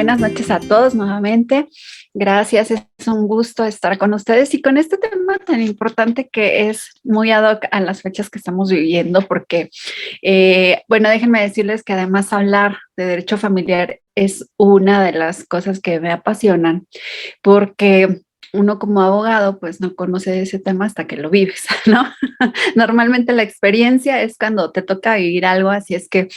buenas noches a todos nuevamente. Gracias, es un gusto estar con ustedes y con este tema tan importante que es muy ad hoc a las fechas que estamos viviendo, porque, bueno, déjenme decirles que además hablar de derecho familiar es una de las cosas que me apasionan, porque uno como abogado pues no conoce ese tema hasta que lo vives, ¿no? Normalmente la experiencia es cuando te toca vivir algo, así es que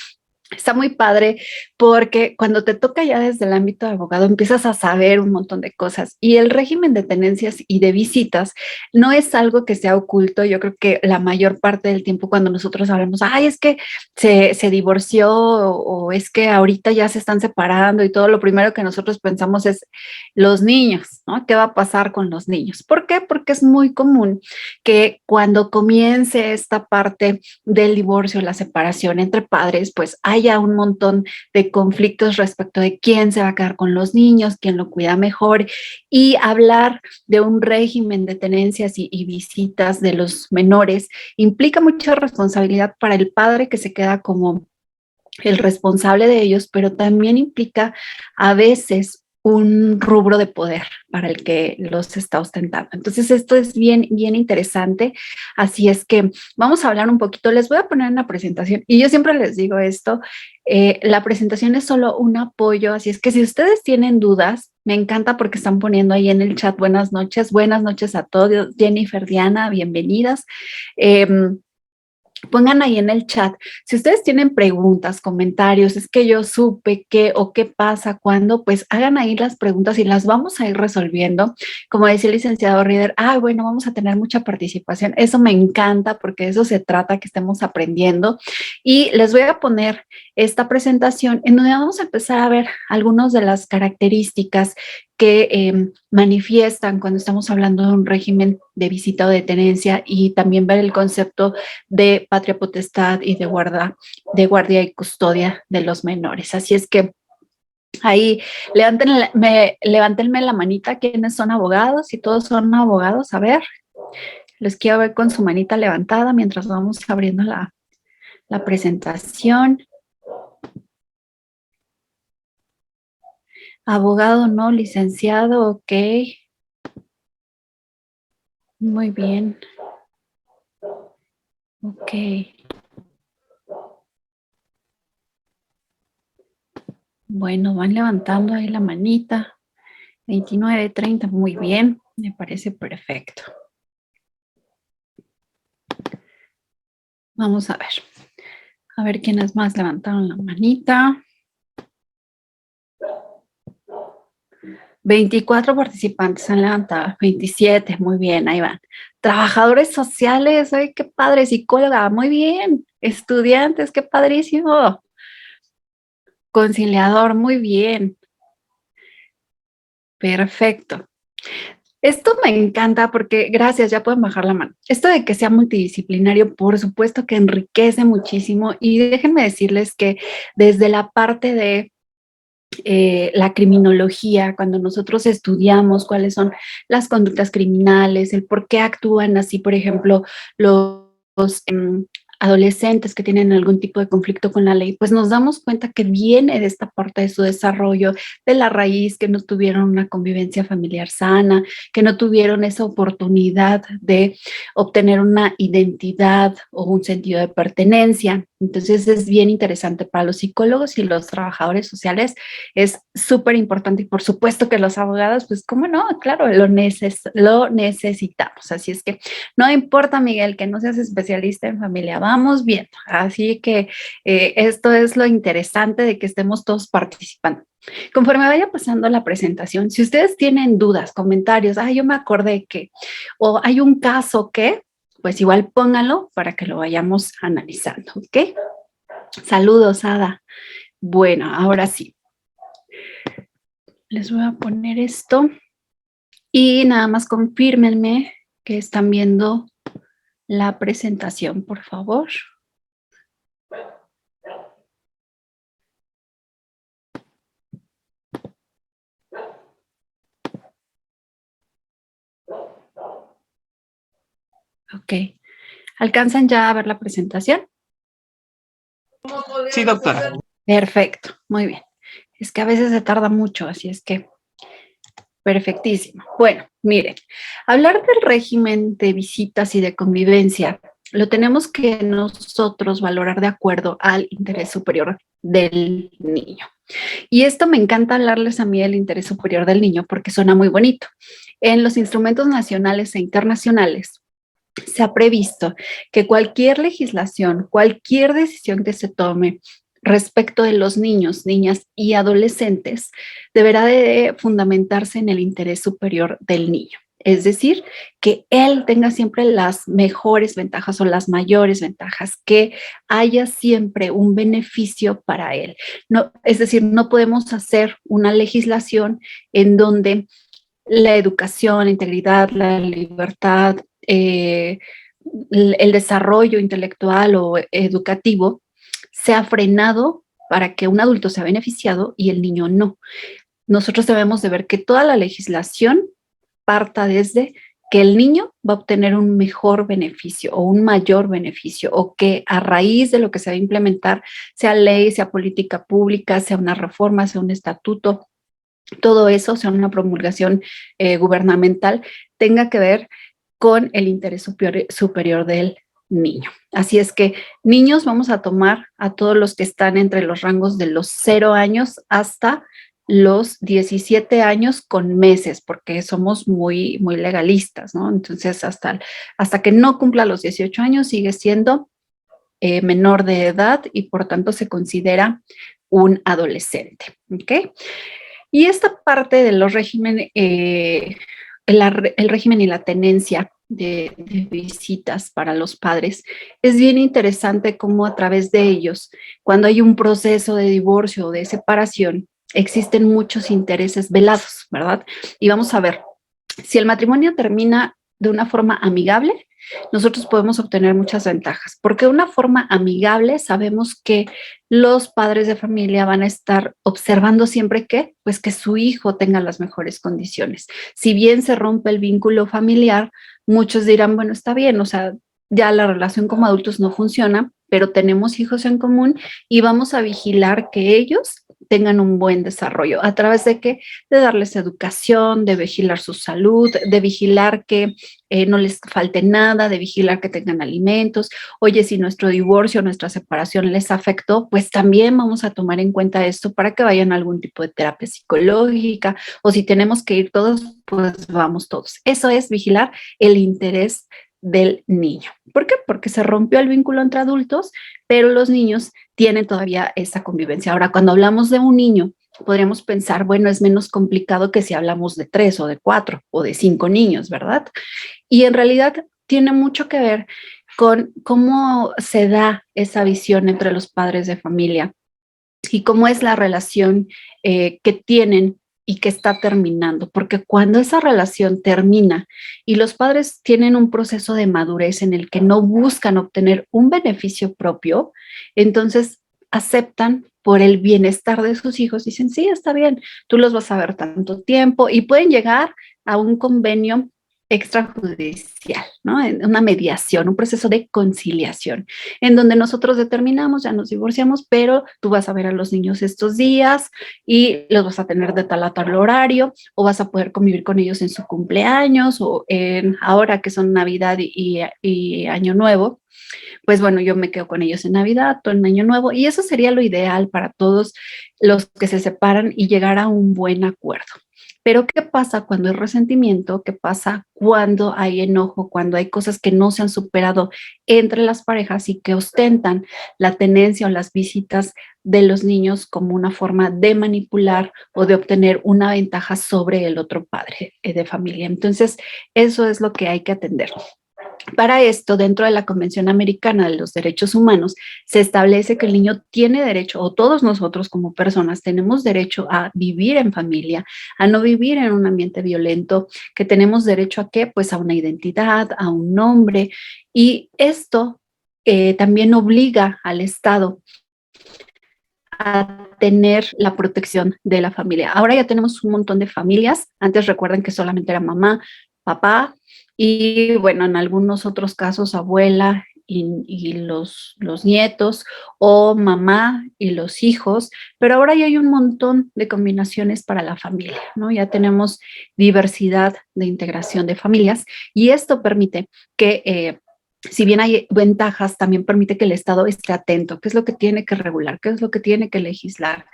está muy padre porque cuando te toca ya desde el ámbito de abogado empiezas a saber un montón de cosas y el régimen de tenencias y de visitas no es algo que sea oculto. Yo creo que la mayor parte del tiempo cuando nosotros hablamos, ay, es que se divorció o es que ahorita ya se están separando y todo, lo primero que nosotros pensamos es los niños, ¿no? ¿Qué va a pasar con los niños? ¿Por qué? Porque es muy común que cuando comience esta parte del divorcio, la separación entre padres, pues haya un montón de conflictos respecto de quién se va a quedar con los niños, quién lo cuida mejor, y hablar de un régimen de tenencias y visitas de los menores implica mucha responsabilidad para el padre que se queda como el responsable de ellos, pero también implica a veces un rubro de poder para el que los está ostentando. Entonces esto es bien, bien interesante. Así es que vamos a hablar un poquito. Les voy a poner una presentación y yo siempre les digo esto, la presentación es solo un apoyo, así es que si ustedes tienen dudas, me encanta porque están poniendo ahí en el chat buenas noches a todos. Jennifer, Diana, bienvenidas. Pongan ahí en el chat, si ustedes tienen preguntas, comentarios, es que yo supe qué o qué pasa, cuándo, pues hagan ahí las preguntas y las vamos a ir resolviendo. Como decía el licenciado Rieder, bueno, vamos a tener mucha participación. Eso me encanta porque de eso se trata, que estemos aprendiendo. Y les voy a poner esta presentación en donde vamos a empezar a ver algunas de las características que manifiestan cuando estamos hablando de un régimen de visita o de tenencia, y también ver el concepto de patria potestad y de guardia y custodia de los menores. Así es que ahí levántenme la manita quienes son abogados, y todos son abogados. A ver, les quiero ver con su manita levantada mientras vamos abriendo la presentación. Abogado no, licenciado, ok. Muy bien. Ok. Bueno, van levantando ahí la manita. 29, 30, muy bien. Me parece perfecto. Vamos a ver. A ver quiénes más levantaron la manita. 24 participantes han levantado, 27, muy bien, ahí van. Trabajadores sociales, ay, qué padre, psicóloga, muy bien. Estudiantes, qué padrísimo. Conciliador, muy bien. Perfecto. Esto me encanta porque, gracias, ya pueden bajar la mano. Esto de que sea multidisciplinario, por supuesto que enriquece muchísimo, y déjenme decirles que desde la parte de la criminología, cuando nosotros estudiamos cuáles son las conductas criminales, el por qué actúan así, por ejemplo, los adolescentes que tienen algún tipo de conflicto con la ley, pues nos damos cuenta que viene de esta parte de su desarrollo, de la raíz, que no tuvieron una convivencia familiar sana, que no tuvieron esa oportunidad de obtener una identidad o un sentido de pertenencia. Entonces es bien interesante para los psicólogos y los trabajadores sociales, es súper importante, y por supuesto que los abogados, pues cómo no, claro, lo necesitamos. Así es que no importa, Miguel, que no seas especialista en familia, vamos viendo. Así que esto es lo interesante de que estemos todos participando. Conforme vaya pasando la presentación, si ustedes tienen dudas, comentarios, yo me acordé que, o hay un caso que, pues igual pónganlo para que lo vayamos analizando, ¿ok? Saludos, Ada. Bueno, ahora sí. Les voy a poner esto y nada más confírmenme que están viendo la presentación, por favor. Ok. ¿Alcanzan ya a ver la presentación? Sí, doctora. Perfecto, muy bien. Es que a veces se tarda mucho, así es que perfectísimo. Bueno, miren, hablar del régimen de visitas y de convivencia lo tenemos que nosotros valorar de acuerdo al interés superior del niño. Y esto me encanta hablarles a mí del interés superior del niño porque suena muy bonito. En los instrumentos nacionales e internacionales se ha previsto que cualquier legislación, cualquier decisión que se tome respecto de los niños, niñas y adolescentes deberá de fundamentarse en el interés superior del niño. Es decir, que él tenga siempre las mejores ventajas o las mayores ventajas, que haya siempre un beneficio para él. No, es decir, no podemos hacer una legislación en donde la educación, la integridad, la libertad, el desarrollo intelectual o educativo sea frenado para que un adulto sea beneficiado y el niño no. Nosotros debemos de ver que toda la legislación parta desde que el niño va a obtener un mejor beneficio o un mayor beneficio, o que a raíz de lo que se va a implementar, sea ley, sea política pública, sea una reforma, sea un estatuto, todo eso, sea una promulgación gubernamental, tenga que ver con el interés superior del niño. Así es que niños vamos a tomar a todos los que están entre los rangos de los 0 años hasta los 17 años con meses, porque somos muy, muy legalistas, ¿no? Entonces, hasta que no cumpla los 18 años sigue siendo menor de edad y por tanto se considera un adolescente, ¿ok? Y esta parte de los regímenes, el régimen y la tenencia de visitas para los padres, es bien interesante cómo a través de ellos, cuando hay un proceso de divorcio o de separación, existen muchos intereses velados, ¿verdad? Y vamos a ver, si el matrimonio termina de una forma amigable, nosotros podemos obtener muchas ventajas, porque de una forma amigable sabemos que los padres de familia van a estar observando siempre que, pues que su hijo tenga las mejores condiciones. Si bien se rompe el vínculo familiar, muchos dirán, bueno, está bien, o sea, ya la relación como adultos no funciona, pero tenemos hijos en común y vamos a vigilar que ellos tengan un buen desarrollo. ¿A través de qué? De darles educación, de vigilar su salud, de vigilar que no les falte nada, de vigilar que tengan alimentos. Oye, si nuestro divorcio, nuestra separación les afectó, pues también vamos a tomar en cuenta esto para que vayan a algún tipo de terapia psicológica, o si tenemos que ir todos, pues vamos todos. Eso es vigilar el interés del niño. ¿Por qué? Porque se rompió el vínculo entre adultos, pero los niños tienen todavía esa convivencia. Ahora, cuando hablamos de un niño, podríamos pensar, bueno, es menos complicado que si hablamos de 3 o de 4 o de 5 niños, ¿verdad? Y en realidad tiene mucho que ver con cómo se da esa visión entre los padres de familia y cómo es la relación que tienen y que está terminando, porque cuando esa relación termina y los padres tienen un proceso de madurez en el que no buscan obtener un beneficio propio, entonces aceptan por el bienestar de sus hijos, dicen, sí, está bien, tú los vas a ver tanto tiempo y pueden llegar a un convenio extrajudicial, ¿no? Una mediación, un proceso de conciliación, en donde nosotros determinamos, ya nos divorciamos, pero tú vas a ver a los niños estos días y los vas a tener de tal a tal horario, o vas a poder convivir con ellos en su cumpleaños o en ahora que son Navidad y Año Nuevo, pues bueno, yo me quedo con ellos en Navidad, todo en Año Nuevo, y eso sería lo ideal para todos los que se separan y llegar a un buen acuerdo. Pero ¿qué pasa cuando hay resentimiento? ¿Qué pasa cuando hay enojo? Cuando hay cosas que no se han superado entre las parejas y que ostentan la tenencia o las visitas de los niños como una forma de manipular o de obtener una ventaja sobre el otro padre de familia. Entonces, eso es lo que hay que atender. Para esto, dentro de la Convención Americana de los Derechos Humanos, se establece que el niño tiene derecho, o todos nosotros como personas tenemos derecho a vivir en familia, a no vivir en un ambiente violento, que tenemos derecho a qué? Pues a una identidad, a un nombre, y esto también obliga al Estado a tener la protección de la familia. Ahora ya tenemos un montón de familias. Antes recuerden que solamente era mamá, papá y bueno, en algunos otros casos abuela y los nietos, o mamá y los hijos, pero ahora ya hay un montón de combinaciones para la familia, ¿no? Ya tenemos diversidad de integración de familias y esto permite que si bien hay ventajas, también permite que el Estado esté atento, qué es lo que tiene que regular, qué es lo que tiene que legislar,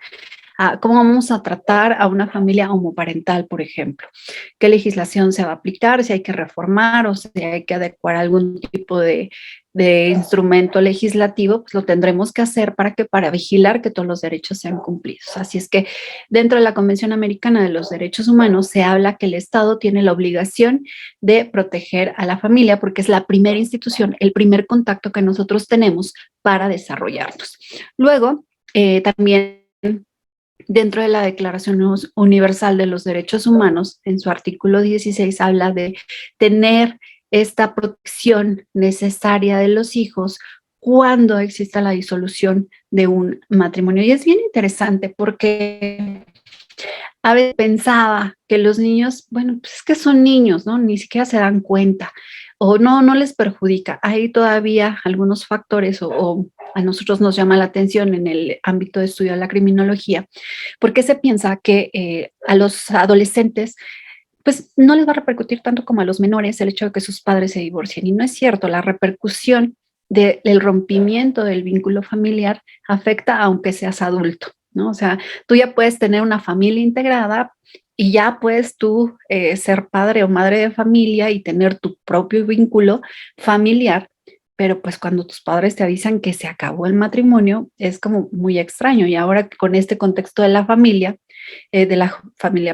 cómo vamos a tratar a una familia homoparental, por ejemplo, qué legislación se va a aplicar, si hay que reformar o si hay que adecuar algún tipo de instrumento legislativo, pues lo tendremos que hacer para vigilar que todos los derechos sean cumplidos. Así es que dentro de la Convención Americana de los Derechos Humanos se habla que el Estado tiene la obligación de proteger a la familia porque es la primera institución, el primer contacto que nosotros tenemos para desarrollarnos. Luego, también dentro de la Declaración Universal de los Derechos Humanos, en su artículo 16, habla de tener esta protección necesaria de los hijos cuando exista la disolución de un matrimonio. Y es bien interesante porque a veces pensaba que los niños, bueno, pues es que son niños, ¿no? Ni siquiera se dan cuenta o no les perjudica. Hay todavía algunos factores o a nosotros nos llama la atención en el ámbito de estudio de la criminología, porque se piensa que a los adolescentes pues no les va a repercutir tanto como a los menores el hecho de que sus padres se divorcien. Y no es cierto, la repercusión del rompimiento del vínculo familiar afecta aunque seas adulto, ¿no? O sea, tú ya puedes tener una familia integrada y ya puedes tú ser padre o madre de familia y tener tu propio vínculo familiar, pero pues cuando tus padres te avisan que se acabó el matrimonio es como muy extraño. Y ahora con este contexto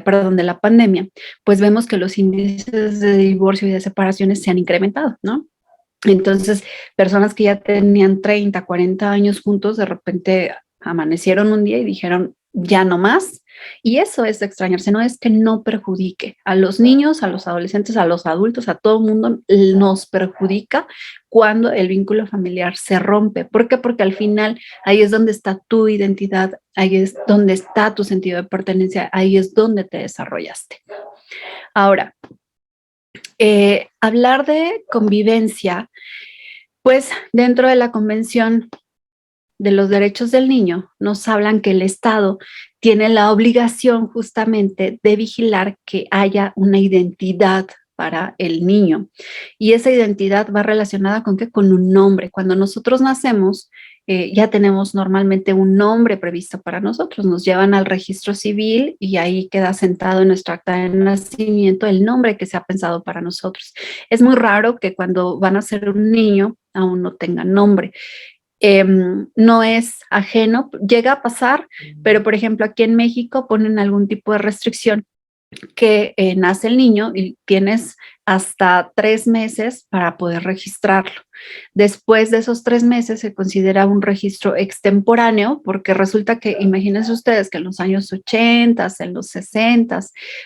perdón, de la pandemia, pues vemos que los índices de divorcio y de separaciones se han incrementado, ¿no? Entonces, personas que ya tenían 30, 40 años juntos, de repente amanecieron un día y dijeron, ya no más. Y eso es de extrañarse, no es que no perjudique a los niños, a los adolescentes, a los adultos, a todo el mundo nos perjudica cuando el vínculo familiar se rompe. ¿Por qué? Porque al final ahí es donde está tu identidad, ahí es donde está tu sentido de pertenencia, ahí es donde te desarrollaste. Ahora, hablar de convivencia, pues dentro de la Convención de los Derechos del Niño nos hablan que el Estado tiene la obligación justamente de vigilar que haya una identidad para el niño. Y esa identidad va relacionada con ¿qué? Con un nombre. Cuando nosotros nacemos, ya tenemos normalmente un nombre previsto para nosotros. Nos llevan al registro civil y ahí queda sentado en nuestra acta de nacimiento el nombre que se ha pensado para nosotros. Es muy raro que cuando van a ser un niño aún no tengan nombre. No es ajeno, llega a pasar, pero por ejemplo aquí en México ponen algún tipo de restricción que nace el niño y tienes hasta 3 meses para poder registrarlo. Después de esos 3 meses se considera un registro extemporáneo porque resulta que, imagínense ustedes que en los años 80, en los 60,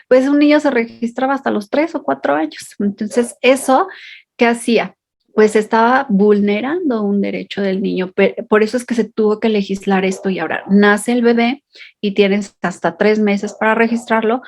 pues un niño se registraba hasta los 3 o 4 años. Entonces, ¿eso qué hacía? Pues estaba vulnerando un derecho del niño. Por eso es que se tuvo que legislar esto y ahora nace el bebé y tienes hasta 3 meses para registrarlo,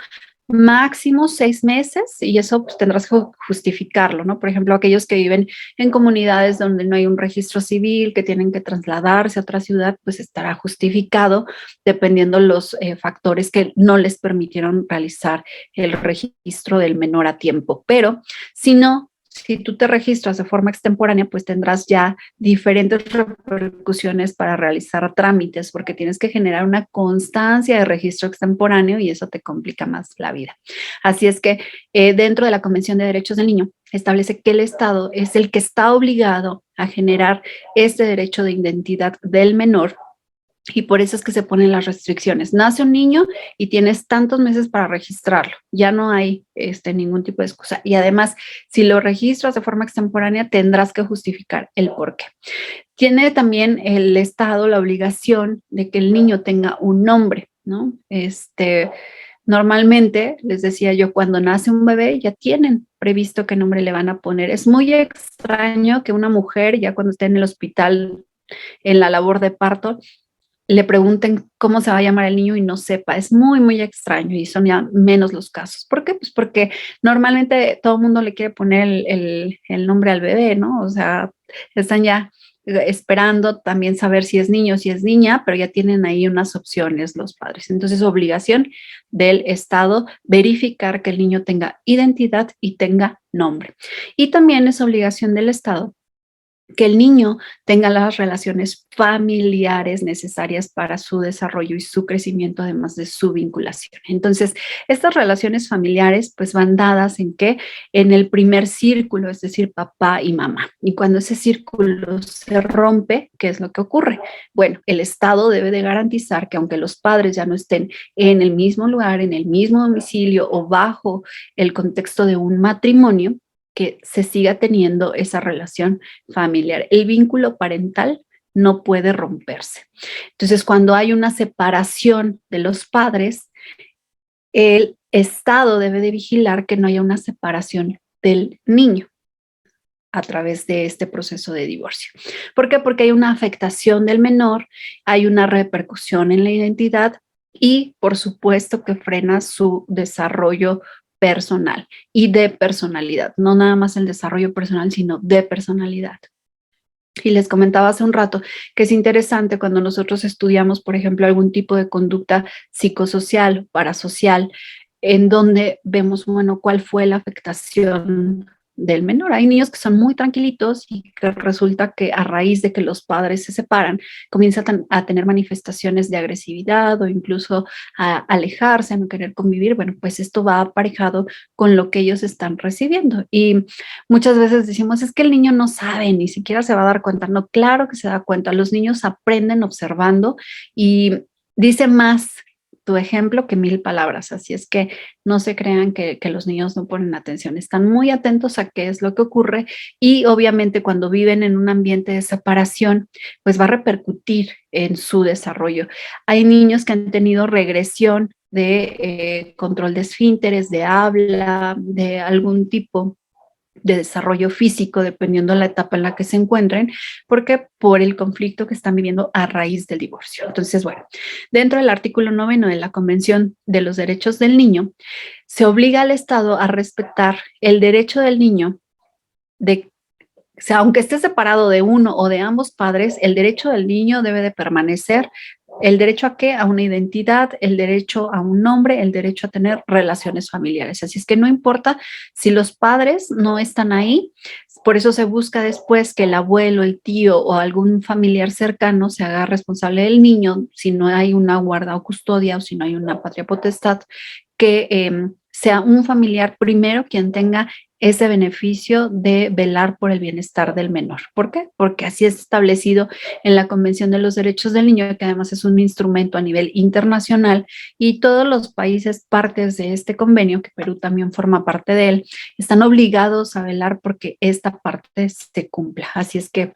máximo 6 meses, y eso pues, tendrás que justificarlo, ¿no? Por ejemplo, aquellos que viven en comunidades donde no hay un registro civil, que tienen que trasladarse a otra ciudad, pues estará justificado dependiendo los factores que no les permitieron realizar el registro del menor a tiempo. Pero si no, si tú te registras de forma extemporánea, pues tendrás ya diferentes repercusiones para realizar trámites, porque tienes que generar una constancia de registro extemporáneo y eso te complica más la vida. Así es que dentro de la Convención de Derechos del Niño establece que el Estado es el que está obligado a generar este derecho de identidad del menor. Y por eso es que se ponen las restricciones. Nace un niño y tienes tantos meses para registrarlo. Ya no hay ningún tipo de excusa. Y además, si lo registras de forma extemporánea, tendrás que justificar el por qué. Tiene también el Estado la obligación de que el niño tenga un nombre, ¿no? Normalmente, les decía yo, cuando nace un bebé ya tienen previsto qué nombre le van a poner. Es muy extraño que una mujer ya cuando esté en el hospital en la labor de parto le pregunten cómo se va a llamar el niño y no sepa. Es muy, muy extraño y son ya menos los casos. ¿Por qué? Pues porque normalmente todo el mundo le quiere poner el nombre al bebé, ¿no? O sea, están ya esperando también saber si es niño o si es niña, pero ya tienen ahí unas opciones los padres. Entonces, obligación del Estado verificar que el niño tenga identidad y tenga nombre. Y también es obligación del Estado que el niño tenga las relaciones familiares necesarias para su desarrollo y su crecimiento, además de su vinculación. Entonces, estas relaciones familiares pues van dadas en qué? En el primer círculo, es decir, papá y mamá. Y cuando ese círculo se rompe, ¿qué es lo que ocurre? Bueno, el Estado debe de garantizar que aunque los padres ya no estén en el mismo lugar, en el mismo domicilio o bajo el contexto de un matrimonio, que se siga teniendo esa relación familiar. El vínculo parental no puede romperse. Entonces, cuando hay una separación de los padres, el Estado debe de vigilar que no haya una separación del niño a través de este proceso de divorcio. ¿Por qué? Porque hay una afectación del menor, hay una repercusión en la identidad y, por supuesto, que frena su desarrollo personal y de personalidad, no nada más el desarrollo personal, sino de personalidad. Y les comentaba hace un rato que es interesante cuando nosotros estudiamos, por ejemplo, algún tipo de conducta psicosocial, parasocial, en donde vemos, bueno, cuál fue la afectación del menor. Hay niños que son muy tranquilitos y que resulta que a raíz de que los padres se separan, comienzan a tener manifestaciones de agresividad o incluso a alejarse, a no querer convivir. Bueno, pues esto va aparejado con lo que ellos están recibiendo. Y muchas veces decimos, es que el niño no sabe, ni siquiera se va a dar cuenta. No, claro que se da cuenta. Los niños aprenden observando y dice más tu ejemplo que 1000 palabras. Así es que no se crean que los niños no ponen atención. Están muy atentos a qué es lo que ocurre y obviamente cuando viven en un ambiente de separación, pues va a repercutir en su desarrollo. Hay niños que han tenido regresión de control de esfínteres, de habla, de algún tipo de desarrollo físico, dependiendo de la etapa en la que se encuentren, porque por el conflicto que están viviendo a raíz del divorcio. Entonces, bueno, dentro del artículo 9 de la Convención de los Derechos del Niño, se obliga al Estado a respetar el derecho del niño de, o sea, aunque esté separado de uno o de ambos padres, el derecho del niño debe de permanecer. ¿El derecho a qué? A una identidad, el derecho a un nombre, el derecho a tener relaciones familiares. Así es que no importa si los padres no están ahí, por eso se busca después que el abuelo, el tío o algún familiar cercano se haga responsable del niño si no hay una guarda o custodia o si no hay una patria potestad, que sea un familiar primero quien tenga ese beneficio de velar por el bienestar del menor. ¿Por qué? Porque así es establecido en la Convención de los Derechos del Niño, que además es un instrumento a nivel internacional y todos los países partes de este convenio, que Perú también forma parte de él, están obligados a velar porque esta parte se cumpla. Así es que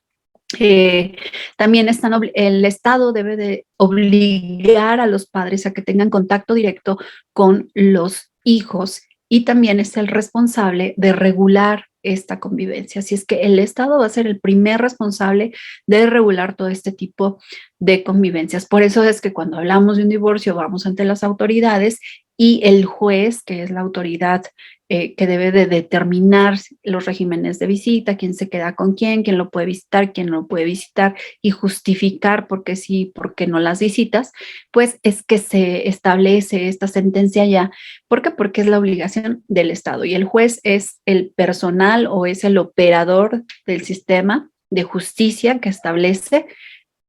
también el Estado debe de obligar a los padres a que tengan contacto directo con los hijos y también es el responsable de regular esta convivencia. Así es que el Estado va a ser el primer responsable de regular todo este tipo de convivencias. Por eso es que cuando hablamos de un divorcio vamos ante las autoridades y el juez, que es la autoridad que debe de determinar los regímenes de visita, quién se queda con quién lo puede visitar, quién no lo puede visitar y justificar por qué sí, por qué no las visitas, pues es que se establece esta sentencia ya. ¿Por qué? Porque es la obligación del Estado y el juez es el personal o es el operador del sistema de justicia que establece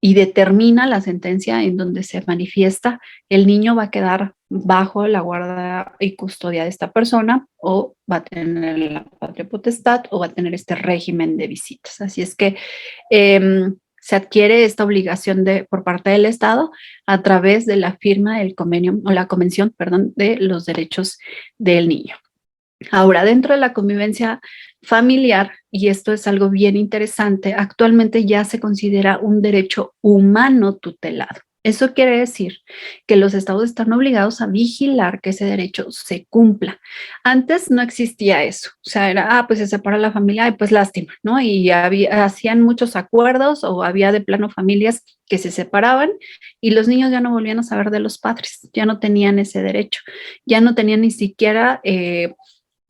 y determina la sentencia en donde se manifiesta el niño va a quedar bajo la guarda y custodia de esta persona o va a tener la patria potestad o va a tener este régimen de visitas. Así es que se adquiere esta obligación por parte del Estado a través de la firma del convenio o la convención, perdón, de los derechos del niño. Ahora, dentro de la convivencia familiar, y esto es algo bien interesante, actualmente ya se considera un derecho humano tutelado. Eso quiere decir que los estados están obligados a vigilar que ese derecho se cumpla. Antes no existía eso, o sea, era, pues se separa la familia, y pues lástima, ¿no? Y hacían muchos acuerdos o había de plano familias que se separaban y los niños ya no volvían a saber de los padres, ya no tenían ese derecho, ya no tenían ni siquiera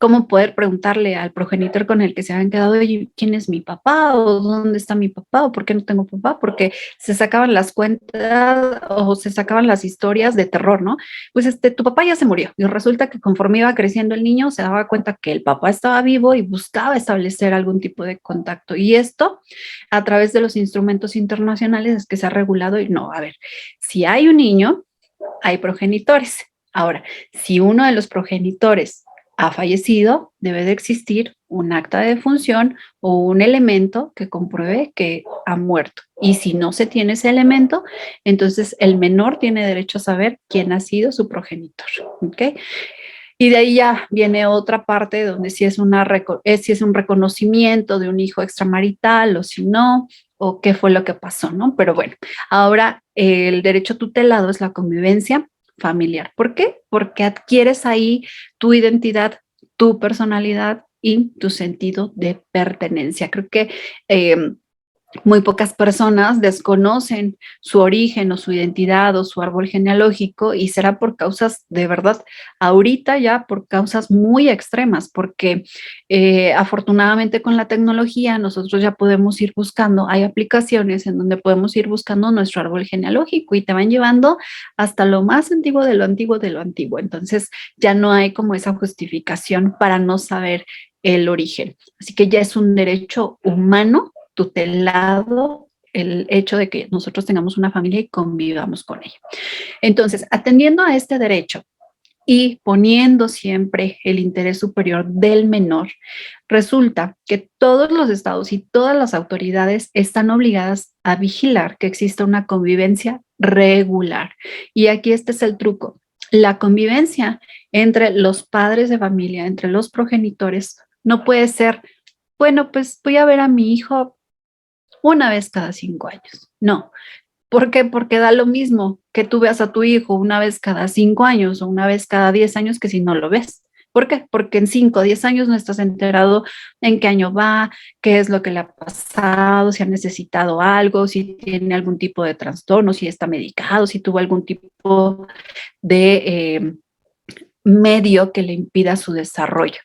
cómo poder preguntarle al progenitor con el que se habían quedado, oye, ¿quién es mi papá? ¿O dónde está mi papá? ¿O por qué no tengo papá? Porque se sacaban las cuentas o se sacaban las historias de terror, ¿no? Pues tu papá ya se murió y resulta que conforme iba creciendo el niño se daba cuenta que el papá estaba vivo y buscaba establecer algún tipo de contacto. Y esto a través de los instrumentos internacionales es que se ha regulado y no, a ver, si hay un niño, hay progenitores. Ahora, si uno de los progenitores ha fallecido, debe de existir un acta de defunción o un elemento que compruebe que ha muerto. Y si no se tiene ese elemento, entonces el menor tiene derecho a saber quién ha sido su progenitor. ¿Ok? Y de ahí ya viene otra parte donde si es un reconocimiento de un hijo extramarital o si no, o qué fue lo que pasó, ¿no? Pero bueno, ahora el derecho tutelado es la convivencia familiar. ¿Por qué? Porque adquieres ahí tu identidad, tu personalidad y tu sentido de pertenencia. Creo que muy pocas personas desconocen su origen o su identidad o su árbol genealógico y será por causas de verdad, ahorita ya por causas muy extremas, porque afortunadamente con la tecnología nosotros ya podemos ir buscando, hay aplicaciones en donde podemos ir buscando nuestro árbol genealógico y te van llevando hasta lo más antiguo de lo antiguo de lo antiguo. Entonces ya no hay como esa justificación para no saber el origen. Así que ya es un derecho humano tutelado el hecho de que nosotros tengamos una familia y convivamos con ella. Entonces, atendiendo a este derecho y poniendo siempre el interés superior del menor, resulta que todos los estados y todas las autoridades están obligadas a vigilar que exista una convivencia regular. Y aquí este es el truco. La convivencia entre los padres de familia, entre los progenitores, no puede ser, bueno, pues voy a ver a mi hijo una vez cada 5 años. No. ¿Por qué? Porque da lo mismo que tú veas a tu hijo una vez cada 5 años o una vez cada 10 años que si no lo ves. ¿Por qué? Porque en 5 o 10 años no estás enterado en qué año va, qué es lo que le ha pasado, si ha necesitado algo, si tiene algún tipo de trastorno, si está medicado, si tuvo algún tipo de medio que le impida su desarrollo.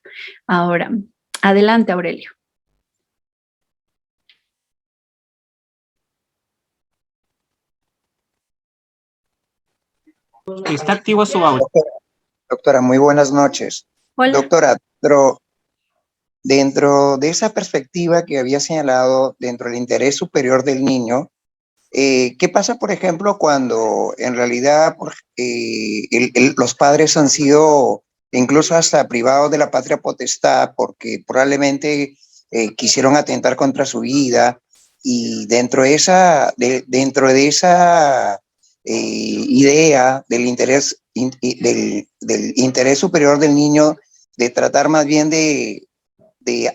Ahora, adelante, Aurelio. Está activo su audio. Doctora, muy buenas noches. Hola. Doctora, dentro de esa perspectiva que había señalado, dentro del interés superior del niño, ¿qué pasa, por ejemplo, cuando en realidad los padres han sido incluso hasta privados de la patria potestad porque probablemente quisieron atentar contra su vida y dentro de esa idea del del interés superior del niño, de tratar más bien de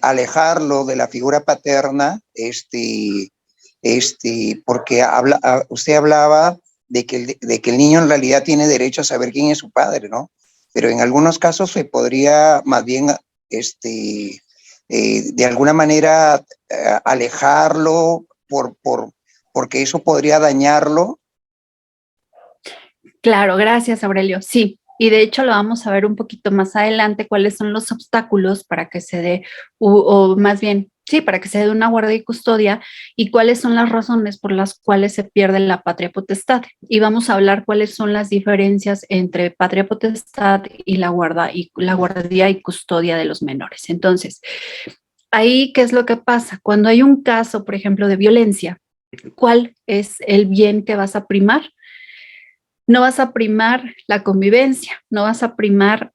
alejarlo de la figura paterna, porque usted hablaba de que el niño en realidad tiene derecho a saber quién es su padre, ¿no? Pero en algunos casos se podría más bien, de alguna manera, alejarlo porque eso podría dañarlo. Claro, gracias, Aurelio. Sí, y de hecho lo vamos a ver un poquito más adelante, cuáles son los obstáculos para que se dé, o más bien, sí, para que se dé una guardia y custodia y cuáles son las razones por las cuales se pierde la patria potestad. Y vamos a hablar cuáles son las diferencias entre patria potestad y la guardia y custodia de los menores. Entonces, ahí, ¿qué es lo que pasa? Cuando hay un caso, por ejemplo, de violencia, ¿cuál es el bien que vas a primar? No vas a primar la convivencia, no vas a primar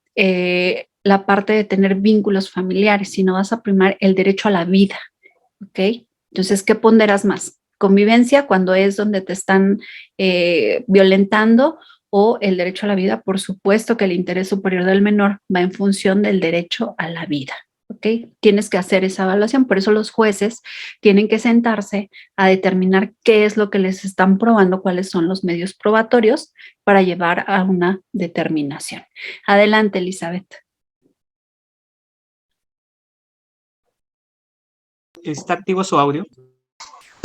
la parte de tener vínculos familiares, sino vas a primar el derecho a la vida, ¿ok? Entonces, ¿qué ponderas más? Convivencia cuando es donde te están violentando o el derecho a la vida, por supuesto que el interés superior del menor va en función del derecho a la vida, ¿ok? Tienes que hacer esa evaluación, por eso los jueces tienen que sentarse a determinar qué es lo que les están probando, cuáles son los medios probatorios para llevar a una determinación. Adelante, Elizabeth. ¿Está activo su audio?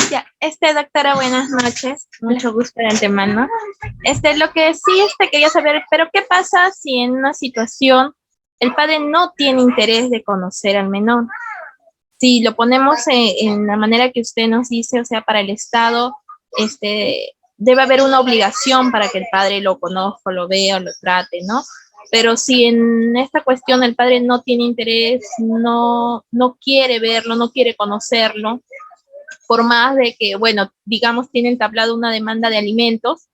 Ya, doctora, buenas noches. Mucho gusto de antemano. Lo que sí, quería saber, pero ¿qué pasa si en una situación el padre no tiene interés de conocer al menor? Si lo ponemos en la manera que usted nos dice, o sea, para el Estado, debe haber una obligación para que el padre lo conozca, lo vea, o lo trate, ¿no? Pero si en esta cuestión el padre no tiene interés, no quiere verlo, no quiere conocerlo, por más de que, bueno, digamos, tiene entablado una demanda de alimentos,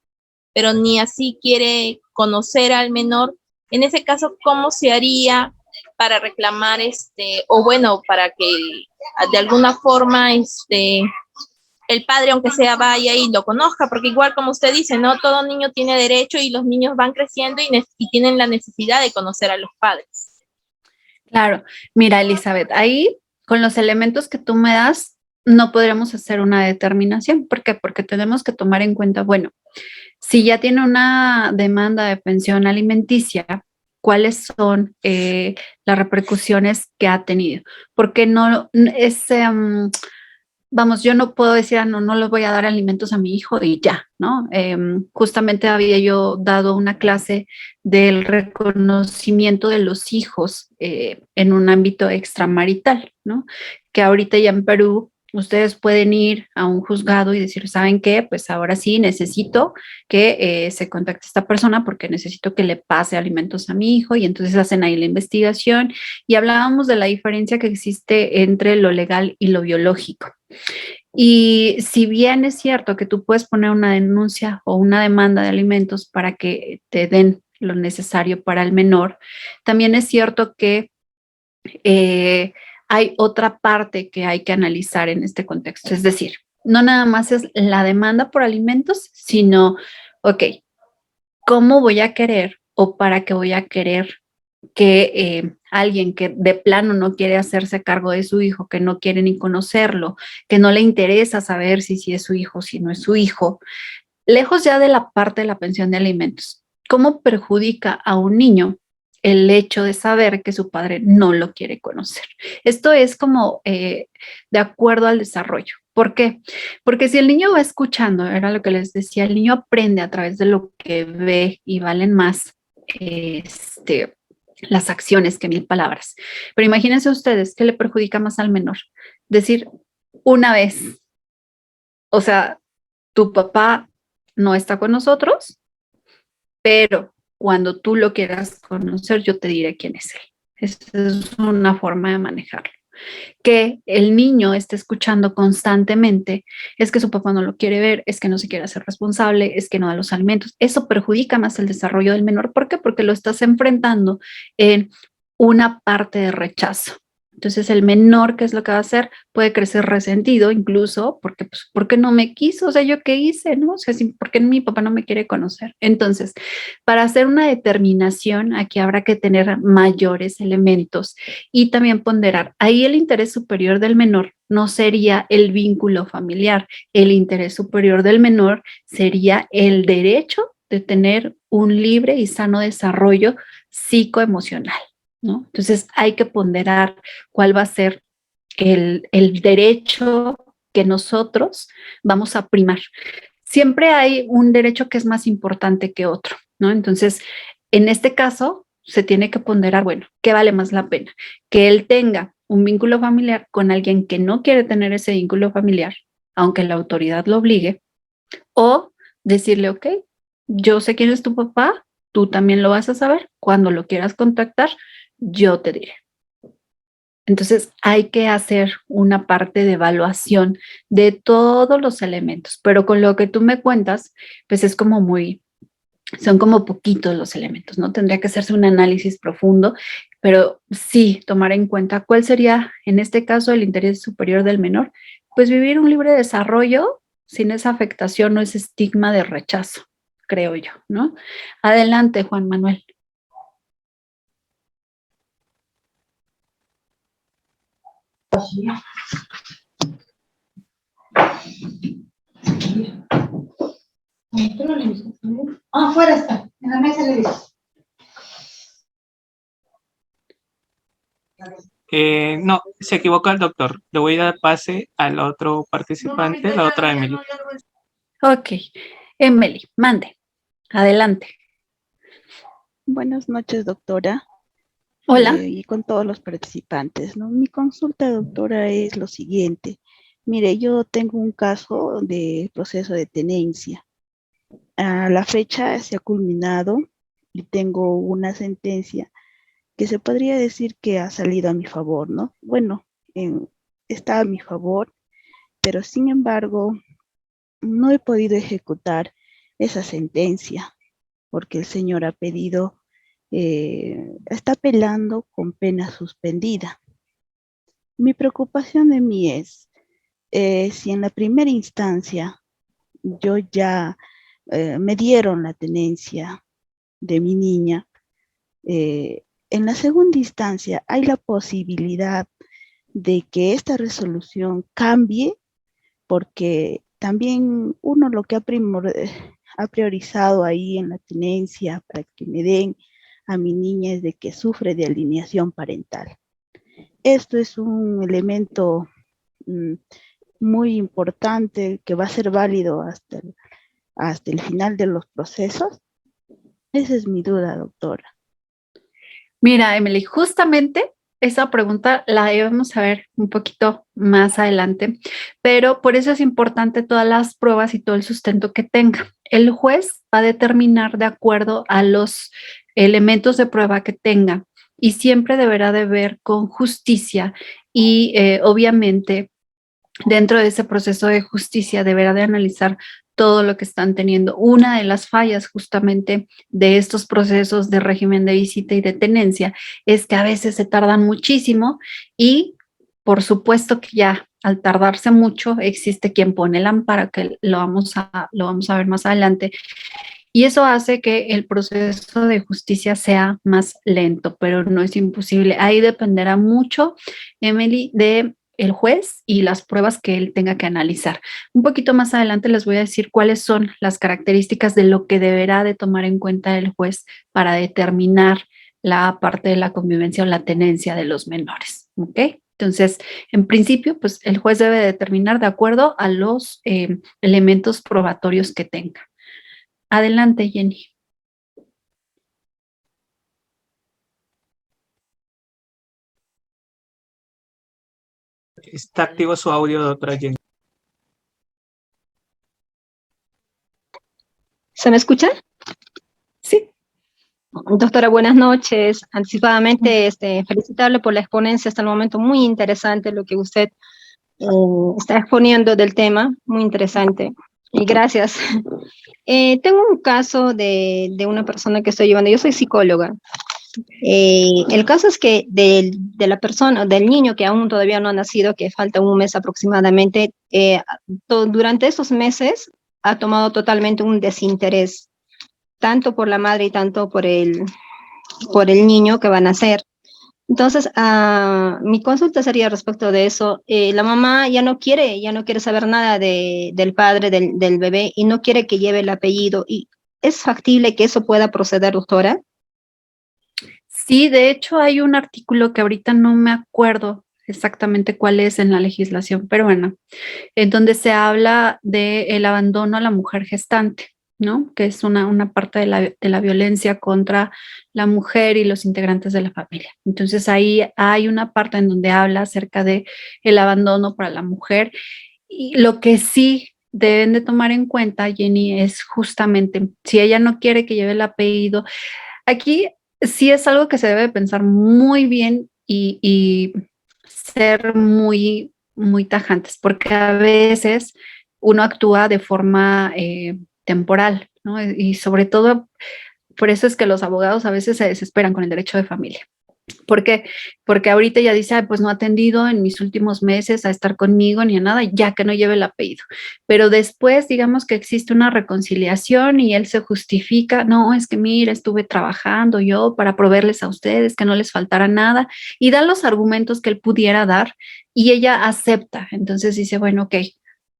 pero ni así quiere conocer al menor, en ese caso, ¿cómo se haría para reclamar, o bueno, para que de alguna forma, el padre, aunque sea, vaya y lo conozca? Porque igual como usted dice, no todo niño tiene derecho y los niños van creciendo y tienen la necesidad de conocer a los padres. Claro, mira, Elizabeth, ahí con los elementos que tú me das, no podremos hacer una determinación. ¿Por qué? Porque tenemos que tomar en cuenta, bueno, si ya tiene una demanda de pensión alimenticia, ¿cuáles son las repercusiones que ha tenido? Porque no es, vamos, yo no puedo decir, no, no les voy a dar alimentos a mi hijo y ya, ¿no? Justamente había yo dado una clase del reconocimiento de los hijos en un ámbito extramarital, ¿no? Que ahorita ya en Perú ustedes pueden ir a un juzgado y decir, ¿saben qué? Pues ahora sí necesito que se contacte esta persona porque necesito que le pase alimentos a mi hijo, y entonces hacen ahí la investigación, y hablábamos de la diferencia que existe entre lo legal y lo biológico. Y si bien es cierto que tú puedes poner una denuncia o una demanda de alimentos para que te den lo necesario para el menor, también es cierto que hay otra parte que hay que analizar en este contexto. Es decir, no nada más es la demanda por alimentos, sino, ok, ¿cómo voy a querer o para qué voy a querer que alguien que de plano no quiere hacerse cargo de su hijo, que no quiere ni conocerlo, que no le interesa saber si es su hijo, si no es su hijo, lejos ya de la parte de la pensión de alimentos, ¿cómo perjudica a un niño el hecho de saber que su padre no lo quiere conocer? Esto es como de acuerdo al desarrollo. ¿Por qué? Porque si el niño va escuchando, era lo que les decía, el niño aprende a través de lo que ve y valen más las acciones que mil palabras. Pero imagínense ustedes, ¿qué le perjudica más al menor? Decir una vez, o sea, tu papá no está con nosotros, pero cuando tú lo quieras conocer, yo te diré quién es él. Esa es una forma de manejarlo. Que el niño esté escuchando constantemente, es que su papá no lo quiere ver, es que no se quiere hacer responsable, es que no da los alimentos. Eso perjudica más el desarrollo del menor. ¿Por qué? Porque lo estás enfrentando en una parte de rechazo. Entonces el menor, ¿qué es lo que va a hacer? Puede crecer resentido incluso porque, pues, ¿por qué no me quiso? O sea, ¿yo qué hice? ¿No? O sea, ¿por qué mi papá no me quiere conocer? Entonces, para hacer una determinación, aquí habrá que tener mayores elementos y también ponderar. Ahí el interés superior del menor no sería el vínculo familiar. El interés superior del menor sería el derecho de tener un libre y sano desarrollo psicoemocional, ¿no? Entonces hay que ponderar cuál va a ser el derecho que nosotros vamos a primar. Siempre hay un derecho que es más importante que otro, ¿no? Entonces, en este caso, se tiene que ponderar, bueno, ¿qué vale más la pena? Que él tenga un vínculo familiar con alguien que no quiere tener ese vínculo familiar, aunque la autoridad lo obligue, o decirle, ok, yo sé quién es tu papá, tú también lo vas a saber, cuando lo quieras contactar, yo te diré. Entonces hay que hacer una parte de evaluación de todos los elementos, pero con lo que tú me cuentas, pues es como son como poquitos los elementos, ¿no? Tendría que hacerse un análisis profundo, pero sí tomar en cuenta cuál sería, en este caso, el interés superior del menor, pues vivir un libre desarrollo sin esa afectación o ese estigma de rechazo, creo yo, ¿no? Adelante, Juan Manuel. Afuera está, en la mesa le dices. No, se equivocó el doctor. Le voy a dar pase al otro participante, la otra Emily. Ok, Emily, mande, adelante. Buenas noches, doctora. Hola. Y con todos los participantes, ¿no? Mi consulta, doctora, es lo siguiente. Mire, yo tengo un caso de proceso de tenencia. A la fecha se ha culminado y tengo una sentencia que se podría decir que ha salido a mi favor, ¿no? Bueno, está a mi favor, pero sin embargo, no he podido ejecutar esa sentencia porque el señor ha pedido, está apelando con pena suspendida. Mi preocupación de mí es, si en la primera instancia yo ya me dieron la tenencia de mi niña, en la segunda instancia hay la posibilidad de que esta resolución cambie, porque también uno lo que ha priorizado ahí en la tenencia para que me den a mi niña es de que sufre de alineación parental. Esto es un elemento muy importante que va a ser válido hasta el final de los procesos. Esa es mi duda, doctora. Mira, Emily, justamente esa pregunta la debemos saber un poquito más adelante, pero por eso es importante todas las pruebas y todo el sustento que tenga. El juez va a determinar de acuerdo a los elementos de prueba que tenga y siempre deberá de ver con justicia y obviamente dentro de ese proceso de justicia deberá de analizar todo lo que están teniendo. Una de las fallas justamente de estos procesos de régimen de visita y de tenencia es que a veces se tardan muchísimo y por supuesto que ya al tardarse mucho existe quien pone el amparo, que lo vamos a ver más adelante, y eso hace que el proceso de justicia sea más lento, pero no es imposible. Ahí dependerá mucho, Emily, de el juez y las pruebas que él tenga que analizar. Un poquito más adelante les voy a decir cuáles son las características de lo que deberá de tomar en cuenta el juez para determinar la parte de la convivencia o la tenencia de los menores, ¿ok? Entonces, en principio, pues el juez debe determinar de acuerdo a los elementos probatorios que tenga. Adelante, Jenny. Está activo su audio, doctora Jenny. ¿Se me escucha? Sí. Doctora, buenas noches. Anticipadamente, felicitarle por la exponencia hasta el momento, muy interesante lo que usted está exponiendo del tema, muy interesante. Y gracias. Tengo un caso de una persona que estoy llevando, yo soy psicóloga. El caso es que de la persona, del niño que aún todavía no ha nacido, que falta un mes aproximadamente, durante esos meses ha tomado totalmente un desinterés, tanto por la madre y tanto por el niño que va a nacer. Entonces, mi consulta sería respecto de eso. La mamá ya no quiere saber nada del padre del bebé y no quiere que lleve el apellido. ¿Y es factible que eso pueda proceder, doctora? Sí, de hecho hay un artículo que ahorita no me acuerdo exactamente cuál es en la legislación peruana, en donde se habla del abandono a la mujer gestante, ¿no? Que es una parte de la violencia contra la mujer y los integrantes de la familia. Entonces ahí hay una parte en donde habla acerca de el abandono para la mujer y lo que sí deben de tomar en cuenta, Jenny, es justamente si ella no quiere que lleve el apellido. Aquí sí es algo que se debe pensar muy bien y ser muy, muy tajantes, porque a veces uno actúa de forma temporal, ¿no? Y sobre todo, por eso es que los abogados a veces se desesperan con el derecho de familia. ¿Por qué? Porque ahorita ella dice, "Ay, pues no ha atendido en mis últimos meses a estar conmigo ni a nada, ya que no lleve el apellido". Pero después, digamos que existe una reconciliación y él se justifica, no, es que mira, estuve trabajando yo para proveerles a ustedes, que no les faltara nada, y da los argumentos que él pudiera dar y ella acepta. Entonces dice, bueno, ok,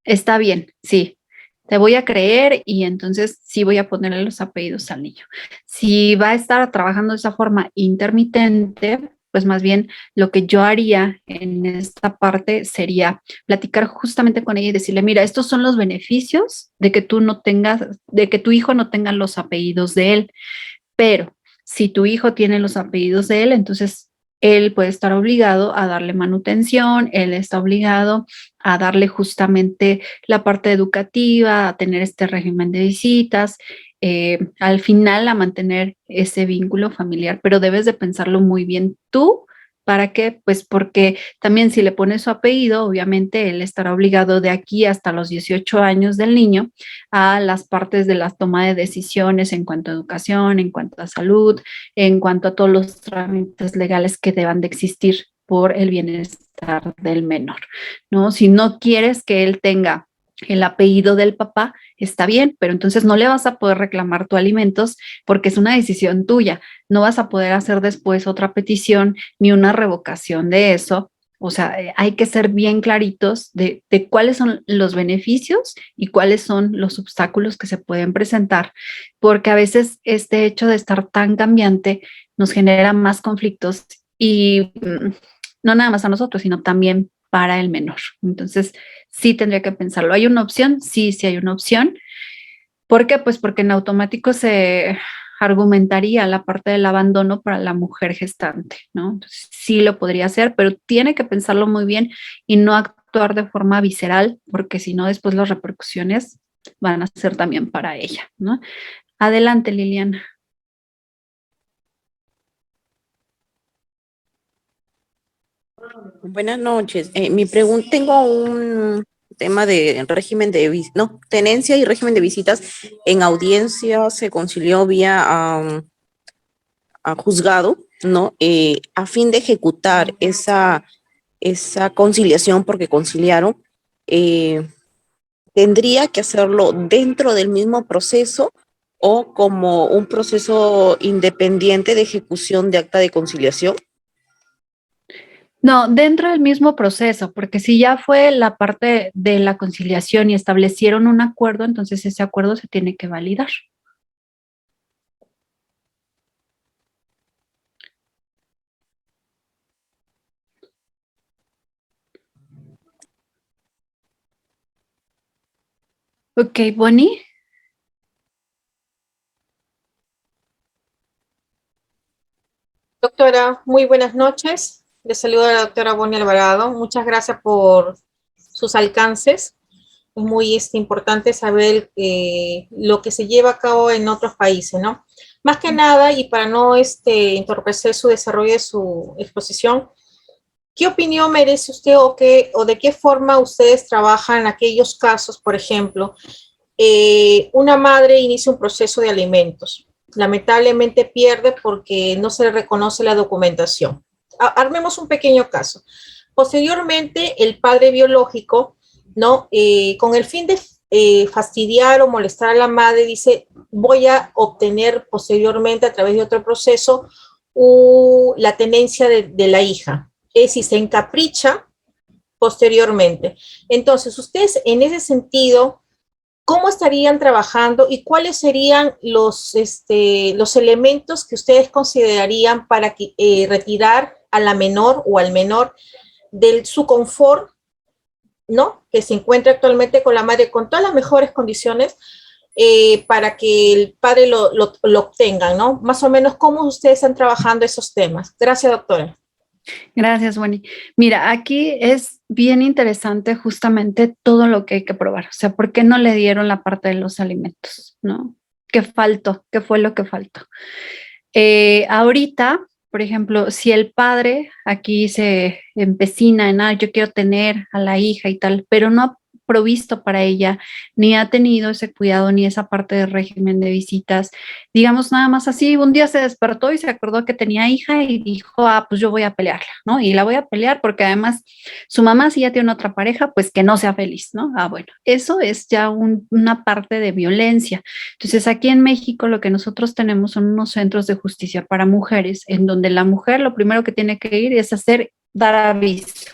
está bien, sí, te voy a creer y entonces sí voy a ponerle los apellidos al niño. Si va a estar trabajando de esa forma intermitente, pues más bien lo que yo haría en esta parte sería platicar justamente con ella y decirle, mira, estos son los beneficios de que tú no tengas, de que tu hijo no tenga los apellidos de él, pero si tu hijo tiene los apellidos de él, entonces él puede estar obligado a darle manutención, él está obligado a darle justamente la parte educativa, a tener este régimen de visitas, al final a mantener ese vínculo familiar, pero debes de pensarlo muy bien tú. ¿Para qué? Pues porque también si le pones su apellido, obviamente él estará obligado de aquí hasta los 18 años del niño a las partes de la toma de decisiones en cuanto a educación, en cuanto a salud, en cuanto a todos los trámites legales que deban de existir por el bienestar del menor, ¿no? Si no quieres que él tenga el apellido del papá, está bien, pero entonces no le vas a poder reclamar tu alimentos porque es una decisión tuya. No vas a poder hacer después otra petición ni una revocación de eso. O sea, hay que ser bien claritos de cuáles son los beneficios y cuáles son los obstáculos que se pueden presentar, porque a veces este hecho de estar tan cambiante nos genera más conflictos y no nada más a nosotros, sino también para el menor. Entonces, sí tendría que pensarlo. ¿Hay una opción? Sí, sí hay una opción. ¿Por qué? Pues porque en automático se argumentaría la parte del abandono para la mujer gestante, ¿no? Entonces, sí lo podría hacer, pero tiene que pensarlo muy bien y no actuar de forma visceral, porque si no, después las repercusiones van a ser también para ella, ¿no? Adelante, Liliana. Buenas noches. Mi pregunta, tengo un tema de régimen de no, tenencia y régimen de visitas. En audiencia se concilió vía a juzgado, ¿no? A fin de ejecutar esa conciliación, porque conciliaron, eh, tendría que hacerlo dentro del mismo proceso o como un proceso independiente de ejecución de acta de conciliación. No, dentro del mismo proceso, porque si ya fue la parte de la conciliación y establecieron un acuerdo, entonces ese acuerdo se tiene que validar. Ok, Bonnie. Doctora, muy buenas noches. Le saluda la doctora Bonnie Alvarado. Muchas gracias por sus alcances. Es muy importante saber lo que se lleva a cabo en otros países, ¿no? Más que nada, y para no entorpecer su desarrollo de su exposición, ¿qué opinión merece usted o de qué forma ustedes trabajan en aquellos casos, por ejemplo, una madre inicia un proceso de alimentos, lamentablemente pierde porque no se le reconoce la documentación? Armemos un pequeño caso. Posteriormente, el padre biológico, ¿no? Con el fin de fastidiar o molestar a la madre, dice, voy a obtener posteriormente a través de otro proceso la tenencia de la hija. Es decir, se encapricha posteriormente. Entonces, ustedes en ese sentido, ¿cómo estarían trabajando y cuáles serían los elementos que ustedes considerarían para retirar a la menor o al menor de su confort, ¿no? Que se encuentra actualmente con la madre con todas las mejores condiciones para que el padre lo obtenga, ¿no? Más o menos, ¿cómo ustedes están trabajando esos temas? Gracias, doctora. Gracias, Bonnie. Mira, aquí es bien interesante justamente todo lo que hay que probar. O sea, ¿por qué no le dieron la parte de los alimentos? ¿No? ¿Qué faltó? ¿Qué fue lo que faltó? Ahorita, por ejemplo, si el padre aquí se empecina en, yo quiero tener a la hija y tal, pero no provisto para ella, ni ha tenido ese cuidado, ni esa parte del régimen de visitas. Digamos, nada más así, un día se despertó y se acordó que tenía hija y dijo, ah, pues yo voy a pelearla, ¿no? Y la voy a pelear porque además su mamá, si ya tiene otra pareja, pues que no sea feliz, ¿no? Ah, bueno, eso es ya una parte de violencia. Entonces, aquí en México lo que nosotros tenemos son unos centros de justicia para mujeres, en donde la mujer lo primero que tiene que ir es dar aviso.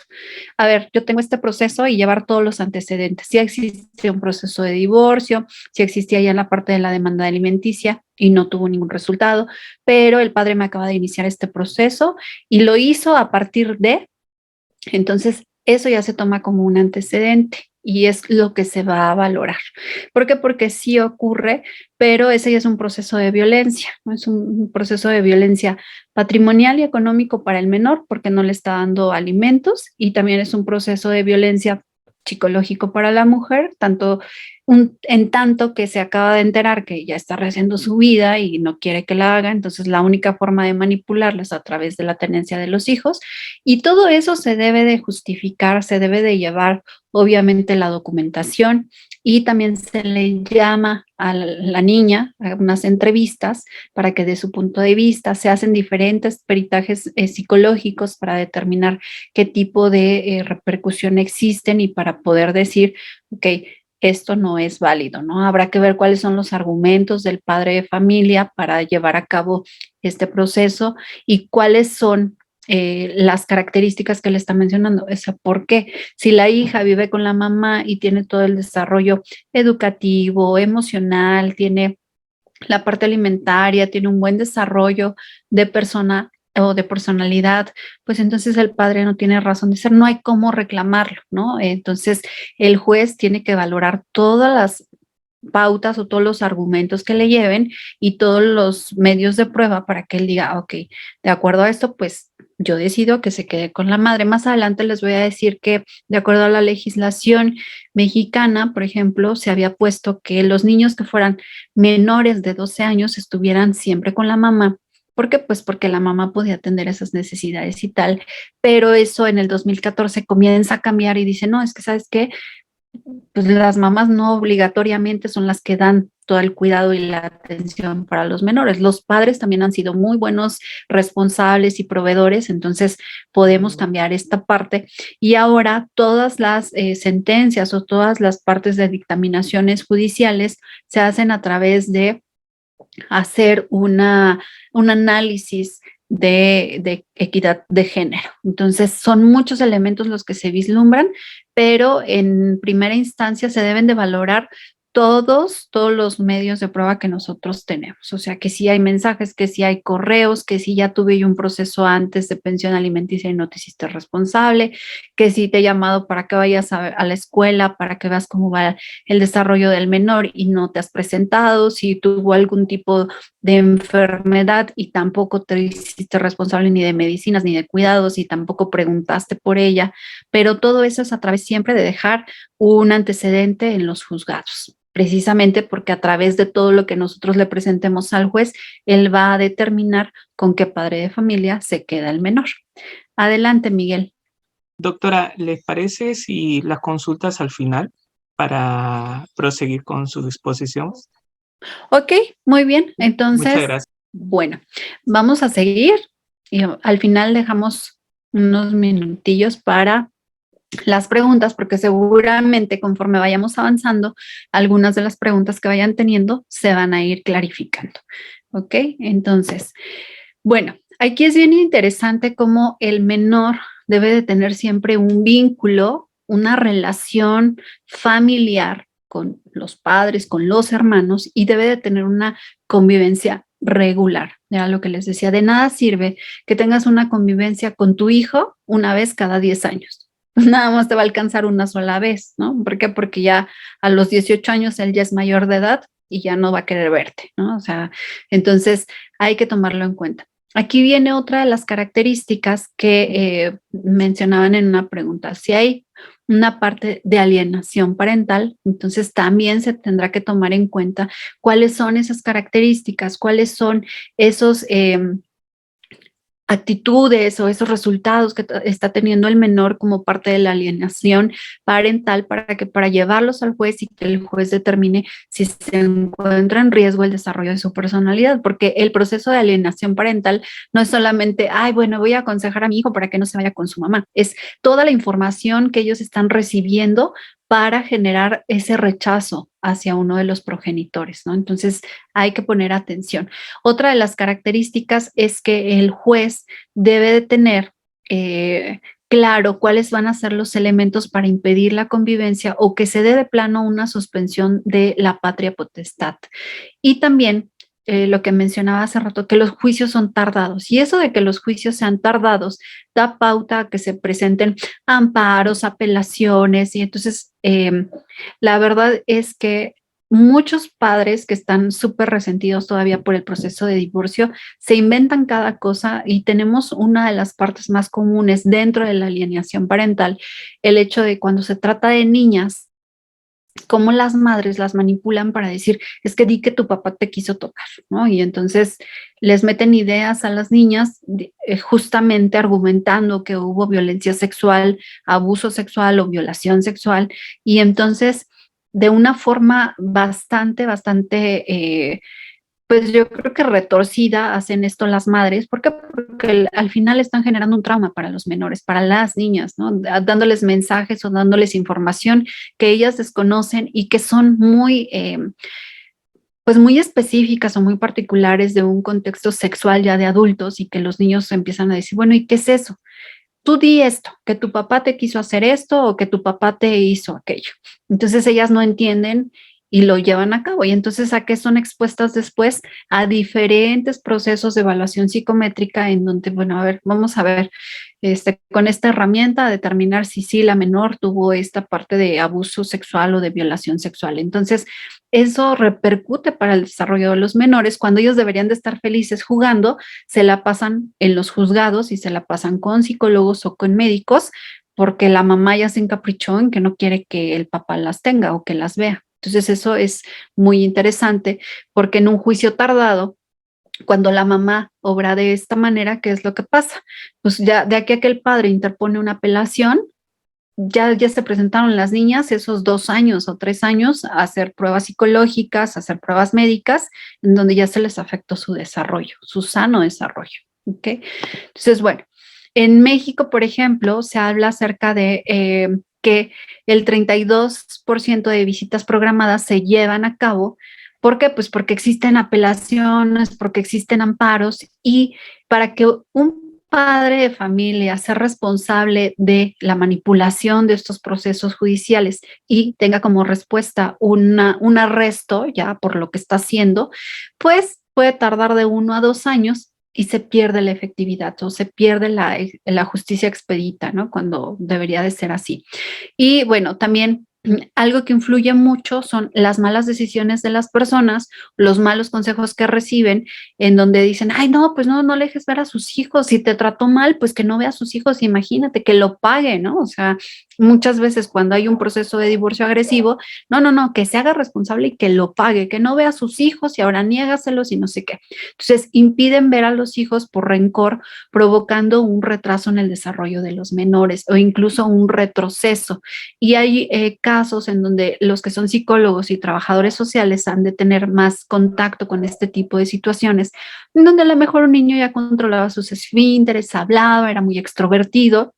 A ver, yo tengo este proceso y llevar todos los antecedentes. Si existe un proceso de divorcio, si existía ya la parte de la demanda alimenticia y no tuvo ningún resultado, pero el padre me acaba de iniciar este proceso y lo hizo a partir de, entonces eso ya se toma como un antecedente y es lo que se va a valorar. ¿Por qué? Porque sí ocurre, pero ese ya es un proceso de violencia, ¿no? Es un proceso de violencia patrimonial y económico para el menor porque no le está dando alimentos, y también es un proceso de violencia psicológico para la mujer, en tanto que se acaba de enterar que ya está rehaciendo su vida y no quiere que la haga, entonces la única forma de manipularla es a través de la tenencia de los hijos, y todo eso se debe de justificar, se debe de llevar obviamente la documentación, y también se le llama a la niña a unas entrevistas para que dé su punto de vista. Se hacen diferentes peritajes psicológicos para determinar qué tipo de repercusión existen y para poder decir, ok, esto no es válido, ¿no? Habrá que ver cuáles son los argumentos del padre de familia para llevar a cabo este proceso y cuáles son las características que le está mencionando. O sea, ¿por qué? Si la hija vive con la mamá y tiene todo el desarrollo educativo, emocional, tiene la parte alimentaria, tiene un buen desarrollo de persona o de personalidad, pues entonces el padre no tiene razón de ser, no hay cómo reclamarlo, ¿no? Entonces el juez tiene que valorar todas las pautas o todos los argumentos que le lleven y todos los medios de prueba para que él diga, ok, de acuerdo a esto, pues yo decido que se quede con la madre. Más adelante les voy a decir que de acuerdo a la legislación mexicana, por ejemplo, se había puesto que los niños que fueran menores de 12 años estuvieran siempre con la mamá. ¿Por qué? Pues porque la mamá podía atender esas necesidades y tal, pero eso en el 2014 comienza a cambiar y dice, no, es que, ¿sabes qué? Pues las mamás no obligatoriamente son las que dan todo el cuidado y la atención para los menores. Los padres también han sido muy buenos responsables y proveedores, entonces podemos cambiar esta parte. Y ahora todas las sentencias o todas las partes de dictaminaciones judiciales se hacen a través de hacer un análisis de equidad de género. Entonces, son muchos elementos los que se vislumbran, pero en primera instancia se deben de valorar todos los medios de prueba que nosotros tenemos. O sea, que si hay mensajes, que si hay correos, que si ya tuve yo un proceso antes de pensión alimenticia y no te hiciste responsable, que si te he llamado para que vayas a la escuela, para que veas cómo va el desarrollo del menor y no te has presentado, si tuvo algún tipo de enfermedad y tampoco te hiciste responsable ni de medicinas ni de cuidados y tampoco preguntaste por ella, pero todo eso es a través siempre de dejar un antecedente en los juzgados, precisamente porque a través de todo lo que nosotros le presentemos al juez, él va a determinar con qué padre de familia se queda el menor. Adelante, Miguel. Doctora, ¿les parece si las consultas al final para proseguir con su disposición? Ok, muy bien. Entonces, muchas gracias. Bueno, vamos a seguir y al final dejamos unos minutillos para las preguntas, porque seguramente conforme vayamos avanzando, algunas de las preguntas que vayan teniendo se van a ir clarificando. ¿Ok? Entonces, bueno, aquí es bien interesante cómo el menor debe de tener siempre un vínculo, una relación familiar con los padres, con los hermanos, y debe de tener una convivencia regular. Era lo que les decía, de nada sirve que tengas una convivencia con tu hijo una vez cada 10 años. Nada más te va a alcanzar una sola vez, ¿no? ¿Por qué? Porque ya a los 18 años él ya es mayor de edad y ya no va a querer verte, ¿no? O sea, entonces hay que tomarlo en cuenta. Aquí viene otra de las características que mencionaban en una pregunta. Si hay una parte de alienación parental, entonces también se tendrá que tomar en cuenta cuáles son esas características, cuáles son esos actitudes o esos resultados que está teniendo el menor como parte de la alienación parental para llevarlos al juez y que el juez determine si se encuentra en riesgo el desarrollo de su personalidad, porque el proceso de alienación parental no es solamente, ay, bueno, voy a aconsejar a mi hijo para que no se vaya con su mamá, es toda la información que ellos están recibiendo para generar ese rechazo hacia uno de los progenitores, ¿no? Entonces hay que poner atención. Otra de las características es que el juez debe de tener claro cuáles van a ser los elementos para impedir la convivencia o que se dé de plano una suspensión de la patria potestad. Y también lo que mencionaba hace rato, que los juicios son tardados. Y eso de que los juicios sean tardados da pauta a que se presenten amparos, apelaciones. Y entonces, la verdad es que muchos padres que están súper resentidos todavía por el proceso de divorcio se inventan cada cosa y tenemos una de las partes más comunes dentro de la alienación parental, el hecho de cuando se trata de niñas, cómo las madres las manipulan para decir, es que di que tu papá te quiso tocar, ¿no? Y entonces les meten ideas a las niñas justamente argumentando que hubo violencia sexual, abuso sexual o violación sexual, y entonces de una forma bastante, pues yo creo que retorcida hacen esto las madres. ¿Por qué? Porque al final están generando un trauma para los menores, para las niñas, ¿no? Dándoles mensajes o dándoles información que ellas desconocen y que son muy, pues muy específicas o muy particulares de un contexto sexual ya de adultos y que los niños empiezan a decir, bueno, ¿y qué es eso? Tú di esto, que tu papá te quiso hacer esto o que tu papá te hizo aquello. Entonces ellas no entienden y lo llevan a cabo. Y entonces, ¿a qué son expuestas después? A diferentes procesos de evaluación psicométrica en donde, bueno, a ver, vamos a ver, con esta herramienta determinar si sí la menor tuvo esta parte de abuso sexual o de violación sexual. Entonces, eso repercute para el desarrollo de los menores. Cuando ellos deberían de estar felices jugando, se la pasan en los juzgados y se la pasan con psicólogos o con médicos porque la mamá ya se encaprichó en que no quiere que el papá las tenga o que las vea. Entonces eso es muy interesante porque en un juicio tardado, cuando la mamá obra de esta manera, ¿qué es lo que pasa? Pues ya de aquí a que el padre interpone una apelación, ya se presentaron las niñas esos 2 años o 3 años a hacer pruebas psicológicas, a hacer pruebas médicas, en donde ya se les afectó su desarrollo, su sano desarrollo. ¿Ok? Entonces, bueno, en México, por ejemplo, se habla acerca de que el 32% de visitas programadas se llevan a cabo. ¿Por qué? Pues porque existen apelaciones, porque existen amparos y para que un padre de familia sea responsable de la manipulación de estos procesos judiciales y tenga como respuesta un arresto ya por lo que está haciendo, pues puede tardar de 1 a 2 años y se pierde la efectividad o se pierde la justicia expedita, ¿no? Cuando debería de ser así. Y bueno, también algo que influye mucho son las malas decisiones de las personas, los malos consejos que reciben, en donde dicen, ay, no, pues no le dejes ver a sus hijos, si te trató mal, pues que no vea a sus hijos, imagínate, que lo pague, ¿no? O sea, muchas veces cuando hay un proceso de divorcio agresivo, no, que se haga responsable y que lo pague, que no vea a sus hijos y ahora niégaselos y no sé qué. Entonces, impiden ver a los hijos por rencor, provocando un retraso en el desarrollo de los menores o incluso un retroceso. Y hay casos en donde los que son psicólogos y trabajadores sociales han de tener más contacto con este tipo de situaciones, en donde a lo mejor un niño ya controlaba sus esfínteres, hablaba, era muy extrovertido,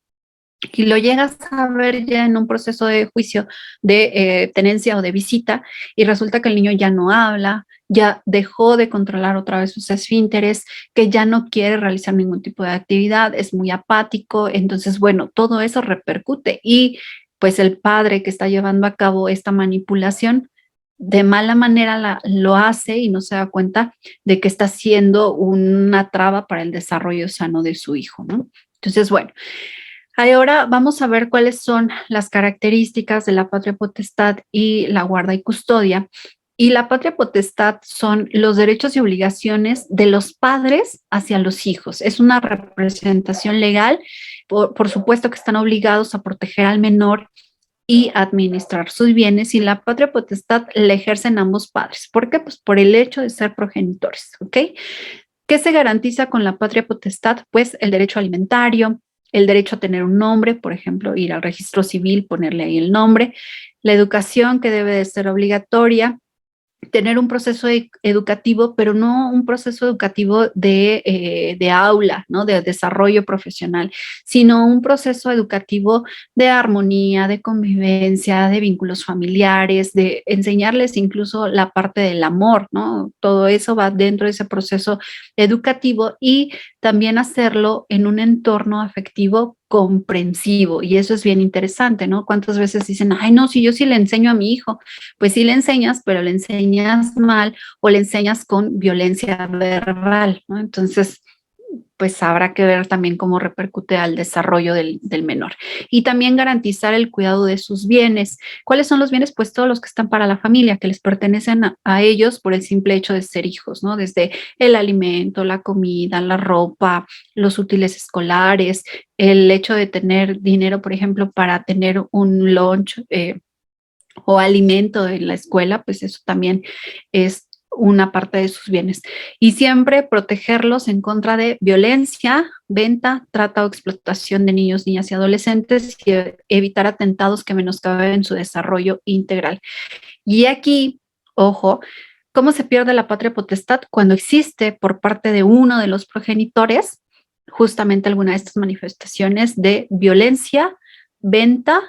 y lo llegas a ver ya en un proceso de juicio de tenencia o de visita y resulta que el niño ya no habla, ya dejó de controlar otra vez sus esfínteres, que ya no quiere realizar ningún tipo de actividad, es muy apático. Entonces, bueno, todo eso repercute y pues el padre que está llevando a cabo esta manipulación de mala manera lo hace y no se da cuenta de que está siendo una traba para el desarrollo sano de su hijo, ¿no? Entonces, bueno, ahora vamos a ver cuáles son las características de la patria potestad y la guarda y custodia. Y la patria potestad son los derechos y obligaciones de los padres hacia los hijos. Es una representación legal, por supuesto que están obligados a proteger al menor y administrar sus bienes, y la patria potestad la ejercen ambos padres. ¿Por qué? Pues por el hecho de ser progenitores, ¿ok? ¿Qué se garantiza con la patria potestad? Pues el derecho alimentario, el derecho a tener un nombre, por ejemplo, ir al registro civil, ponerle ahí el nombre, la educación que debe de ser obligatoria, tener un proceso educativo, pero no un proceso educativo de aula, ¿no? De desarrollo profesional, sino un proceso educativo de armonía, de convivencia, de vínculos familiares, de enseñarles incluso la parte del amor, ¿no? Todo eso va dentro de ese proceso educativo y también hacerlo en un entorno afectivo comprensivo, y eso es bien interesante, ¿no? ¿Cuántas veces dicen, ay, no, si yo sí le enseño a mi hijo? Pues sí le enseñas, pero le enseñas mal o le enseñas con violencia verbal, ¿no? Entonces, pues habrá que ver también cómo repercute al desarrollo del menor. Y también garantizar el cuidado de sus bienes. ¿Cuáles son los bienes? Pues todos los que están para la familia, que les pertenecen a ellos por el simple hecho de ser hijos, ¿no? Desde el alimento, la comida, la ropa, los útiles escolares, el hecho de tener dinero, por ejemplo, para tener un lunch, o alimento en la escuela, pues eso también es una parte de sus bienes. Y siempre protegerlos en contra de violencia, venta, trata o explotación de niños, niñas y adolescentes y evitar atentados que menoscaben su desarrollo integral. Y aquí, ojo, ¿cómo se pierde la patria potestad? Cuando existe por parte de uno de los progenitores justamente alguna de estas manifestaciones de violencia, venta,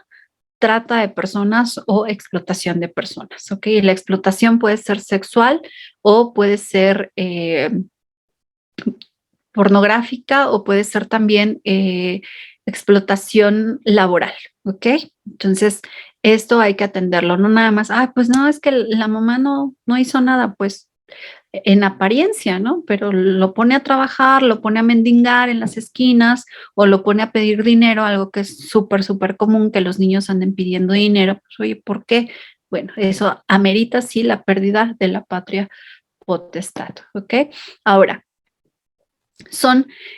trata de personas o explotación de personas, ¿ok? La explotación puede ser sexual o puede ser pornográfica o puede ser también explotación laboral, ¿ok? Entonces, esto hay que atenderlo, no nada más, pues no, es que la mamá no hizo nada, pues en apariencia, ¿no? Pero lo pone a trabajar, lo pone a mendigar en las esquinas o lo pone a pedir dinero, algo que es súper común que los niños anden pidiendo dinero. Pues, oye, ¿por qué? Bueno, eso amerita, sí, la pérdida de la patria potestad, ¿ok? Ahora,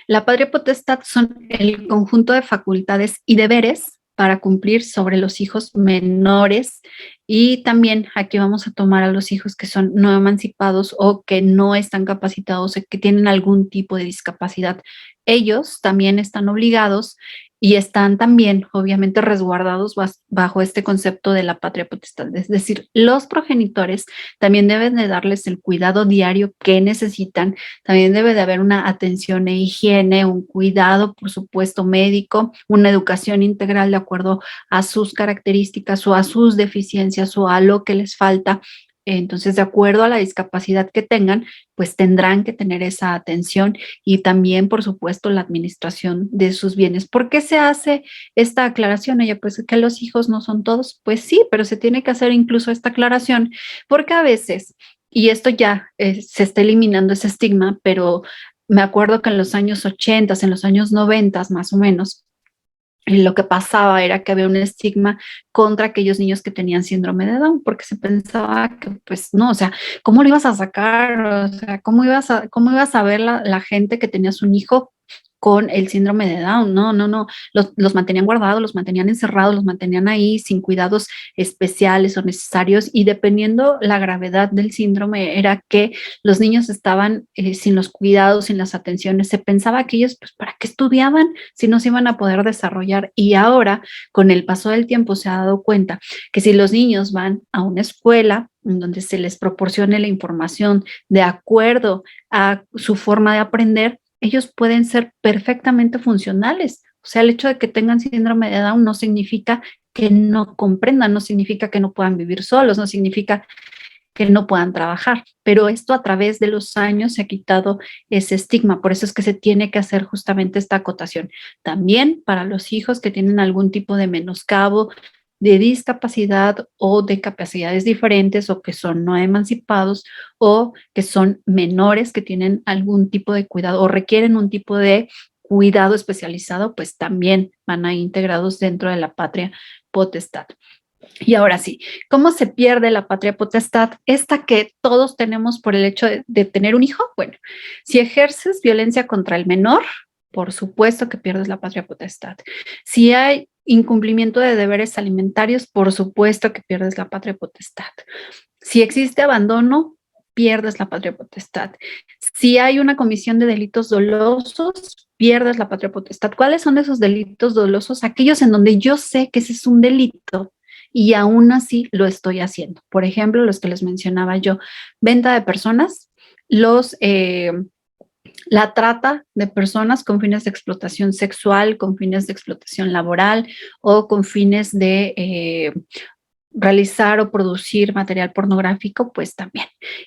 la patria potestad son el conjunto de facultades y deberes para cumplir sobre los hijos menores, y también aquí vamos a tomar a los hijos que son no emancipados o que no están capacitados o que tienen algún tipo de discapacidad. Ellos también están obligados y están también obviamente resguardados bajo este concepto de la patria potestad. Es decir, los progenitores también deben de darles el cuidado diario que necesitan, también debe de haber una atención e higiene, un cuidado, por supuesto, médico, una educación integral de acuerdo a sus características o a sus deficiencias o a lo que les falta. Entonces, de acuerdo a la discapacidad que tengan, pues tendrán que tener esa atención y también, por supuesto, la administración de sus bienes. ¿Por qué se hace esta aclaración? Ella, pues que los hijos no son todos. Pues sí, pero se tiene que hacer incluso esta aclaración porque a veces, y esto ya se está eliminando ese estigma, pero me acuerdo que en los años 80, en los años 90 más o menos, lo que pasaba era que había un estigma contra aquellos niños que tenían síndrome de Down, porque se pensaba que, pues, no, o sea, ¿cómo lo ibas a sacar? O sea, ¿cómo ibas a ver la gente que tenías un hijo con el síndrome de Down? No, los mantenían guardados, los mantenían encerrados, los mantenían ahí sin cuidados especiales o necesarios, y dependiendo la gravedad del síndrome era que los niños estaban sin los cuidados, sin las atenciones. Se pensaba que ellos, pues, ¿para qué estudiaban si no se iban a poder desarrollar? Y ahora, con el paso del tiempo, se ha dado cuenta que si los niños van a una escuela en donde se les proporcione la información de acuerdo a su forma de aprender, ellos pueden ser perfectamente funcionales. O sea, el hecho de que tengan síndrome de Down no significa que no comprendan, no significa que no puedan vivir solos, no significa que no puedan trabajar, pero esto a través de los años se ha quitado ese estigma, por eso es que se tiene que hacer justamente esta acotación. También para los hijos que tienen algún tipo de menoscabo, de discapacidad o de capacidades diferentes o que son no emancipados o que son menores que tienen algún tipo de cuidado o requieren un tipo de cuidado especializado, pues también van a ir integrados dentro de la patria potestad. Y ahora sí, ¿cómo se pierde la patria potestad? Esta que todos tenemos por el hecho de tener un hijo. Bueno, si ejerces violencia contra el menor, por supuesto que pierdes la patria potestad. Si hay incumplimiento de deberes alimentarios, por supuesto que pierdes la patria potestad. Si existe abandono, pierdes la patria potestad. Si hay una comisión de delitos dolosos, pierdes la patria potestad. ¿Cuáles son esos delitos dolosos? Aquellos en donde yo sé que ese es un delito y aún así lo estoy haciendo. Por ejemplo, los que les mencionaba yo, venta de personas, la trata de personas con fines de explotación sexual, con fines de explotación laboral o con fines de realizar o producir material pornográfico, pues también.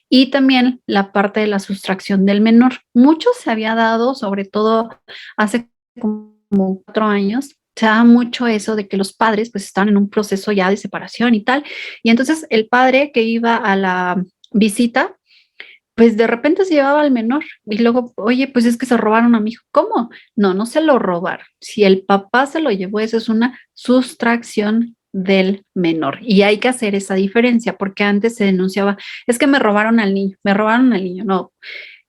Y también la parte de la sustracción del menor. Mucho se había dado, sobre todo hace como 4 años, se da mucho eso de que los padres pues estaban en un proceso ya de separación y tal, y entonces el padre que iba a la visita, pues de repente se llevaba al menor y luego, oye, pues es que se robaron a mi hijo. ¿Cómo? No, no se lo robaron. Si el papá se lo llevó, eso es una sustracción del menor. Y hay que hacer esa diferencia porque antes se denunciaba, es que me robaron al niño, me robaron al niño. No,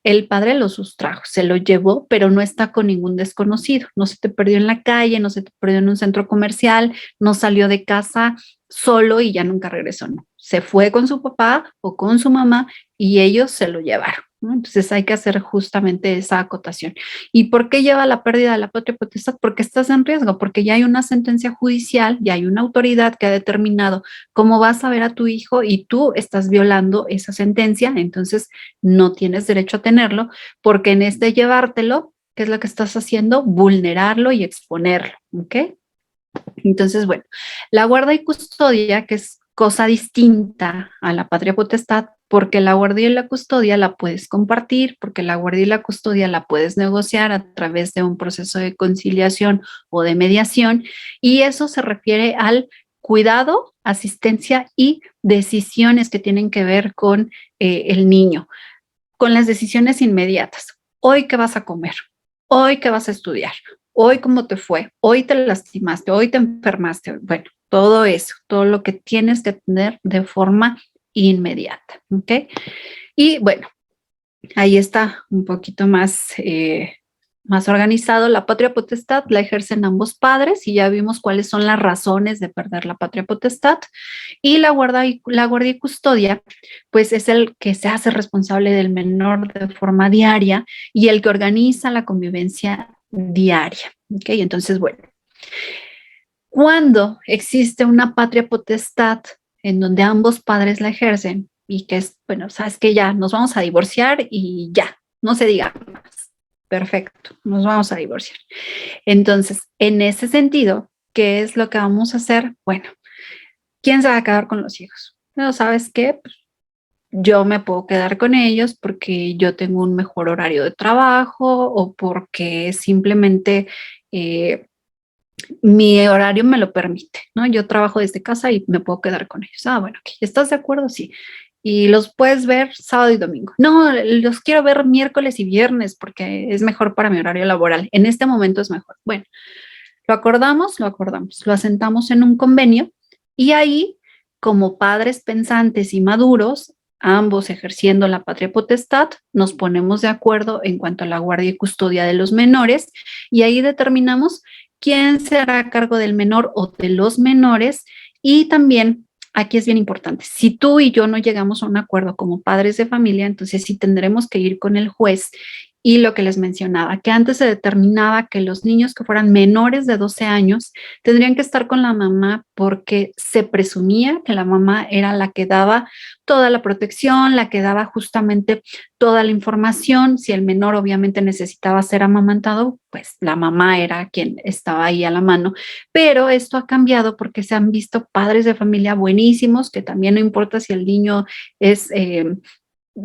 el padre lo sustrajo, se lo llevó, pero no está con ningún desconocido. No se te perdió en la calle, no se te perdió en un centro comercial, no salió de casa solo y ya nunca regresó. No, se fue con su papá o con su mamá y ellos se lo llevaron, ¿no? Entonces hay que hacer justamente esa acotación. ¿Y por qué lleva la pérdida de la patria potestad? Porque estás en riesgo, porque ya hay una sentencia judicial, ya hay una autoridad que ha determinado cómo vas a ver a tu hijo y tú estás violando esa sentencia, entonces no tienes derecho a tenerlo, porque en este llevártelo, ¿qué es lo que estás haciendo? Vulnerarlo y exponerlo, ¿ok? Entonces, bueno, la guarda y custodia, que es cosa distinta a la patria potestad, porque la guardia y la custodia la puedes compartir, porque la guardia y la custodia la puedes negociar a través de un proceso de conciliación o de mediación, y eso se refiere al cuidado, asistencia y decisiones que tienen que ver con el niño, con las decisiones inmediatas. Hoy, ¿qué vas a comer? Hoy, ¿qué vas a estudiar? Hoy, ¿cómo te fue? Hoy te lastimaste, hoy te enfermaste. Bueno, todo eso, todo lo que tienes que tener de forma inmediata, ¿ok? Y bueno, ahí está un poquito más, más organizado. La patria potestad la ejercen ambos padres y ya vimos cuáles son las razones de perder la patria potestad. Y la guardia y custodia, pues es el que se hace responsable del menor de forma diaria y el que organiza la convivencia diaria, ¿ok? Entonces, bueno, cuando existe una patria potestad en donde ambos padres la ejercen y que es, bueno, sabes que ya nos vamos a divorciar y ya, no se diga más. Perfecto, nos vamos a divorciar. Entonces, en ese sentido, ¿qué es lo que vamos a hacer? Bueno, ¿quién se va a quedar con los hijos? Pero ¿sabes qué? Pues, yo me puedo quedar con ellos porque yo tengo un mejor horario de trabajo o porque simplemente mi horario me lo permite, ¿no? Yo trabajo desde casa y me puedo quedar con ellos. Ah, bueno, okay. ¿Estás de acuerdo? Sí. Y los puedes ver sábado y domingo. No, los quiero ver miércoles y viernes porque es mejor para mi horario laboral. En este momento es mejor. Bueno, lo acordamos, lo asentamos en un convenio y ahí, como padres pensantes y maduros, ambos ejerciendo la patria potestad, nos ponemos de acuerdo en cuanto a la guardia y custodia de los menores y ahí determinamos quién se hará cargo del menor o de los menores. Y también, aquí es bien importante, si tú y yo no llegamos a un acuerdo como padres de familia, entonces sí tendremos que ir con el juez. Y lo que les mencionaba, que antes se determinaba que los niños que fueran menores de 12 años tendrían que estar con la mamá porque se presumía que la mamá era la que daba toda la protección, la que daba justamente toda la información. Si el menor obviamente necesitaba ser amamantado, pues la mamá era quien estaba ahí a la mano. Pero esto ha cambiado porque se han visto padres de familia buenísimos, que también no importa si el niño es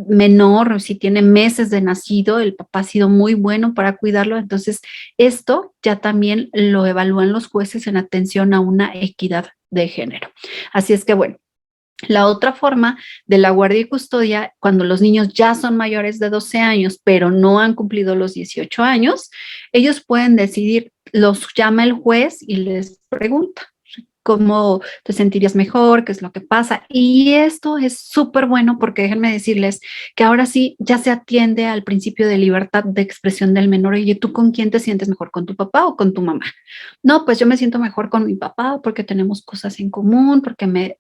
menor, si tiene meses de nacido, el papá ha sido muy bueno para cuidarlo. Entonces, esto ya también lo evalúan los jueces en atención a una equidad de género. Así es que, bueno, la otra forma de la guardia y custodia, cuando los niños ya son mayores de 12 años, pero no han cumplido los 18 años, ellos pueden decidir, los llama el juez y les pregunta cómo te sentirías mejor, qué es lo que pasa. Y esto es súper bueno porque déjenme decirles que ahora sí ya se atiende al principio de libertad de expresión del menor. Oye, ¿tú con quién te sientes mejor? ¿Con tu papá o con tu mamá? No, pues yo me siento mejor con mi papá porque tenemos cosas en común, porque me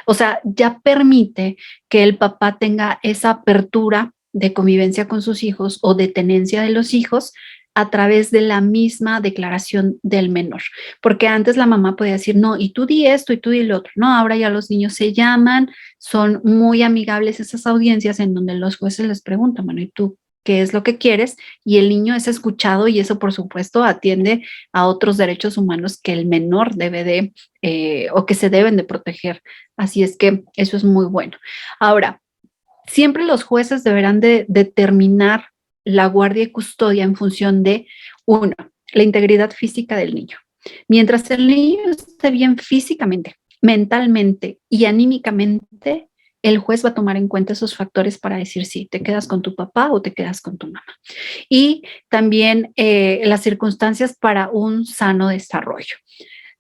O sea, ya permite que el papá tenga esa apertura de convivencia con sus hijos o de tenencia de los hijos a través de la misma declaración del menor. Porque antes la mamá podía decir, no, y tú di esto y tú di lo otro. No, ahora ya los niños se llaman, son muy amigables esas audiencias en donde los jueces les preguntan, bueno, ¿y tú qué es lo que quieres? Y el niño es escuchado y eso, por supuesto, atiende a otros derechos humanos que el menor debe de, o que se deben de proteger. Así es que eso es muy bueno. Ahora, siempre los jueces deberán de determinar la guardia y custodia en función de, uno, la integridad física del niño. Mientras el niño esté bien físicamente, mentalmente y anímicamente, el juez va a tomar en cuenta esos factores para decir si te quedas con tu papá o te quedas con tu mamá. Y también las circunstancias para un sano desarrollo.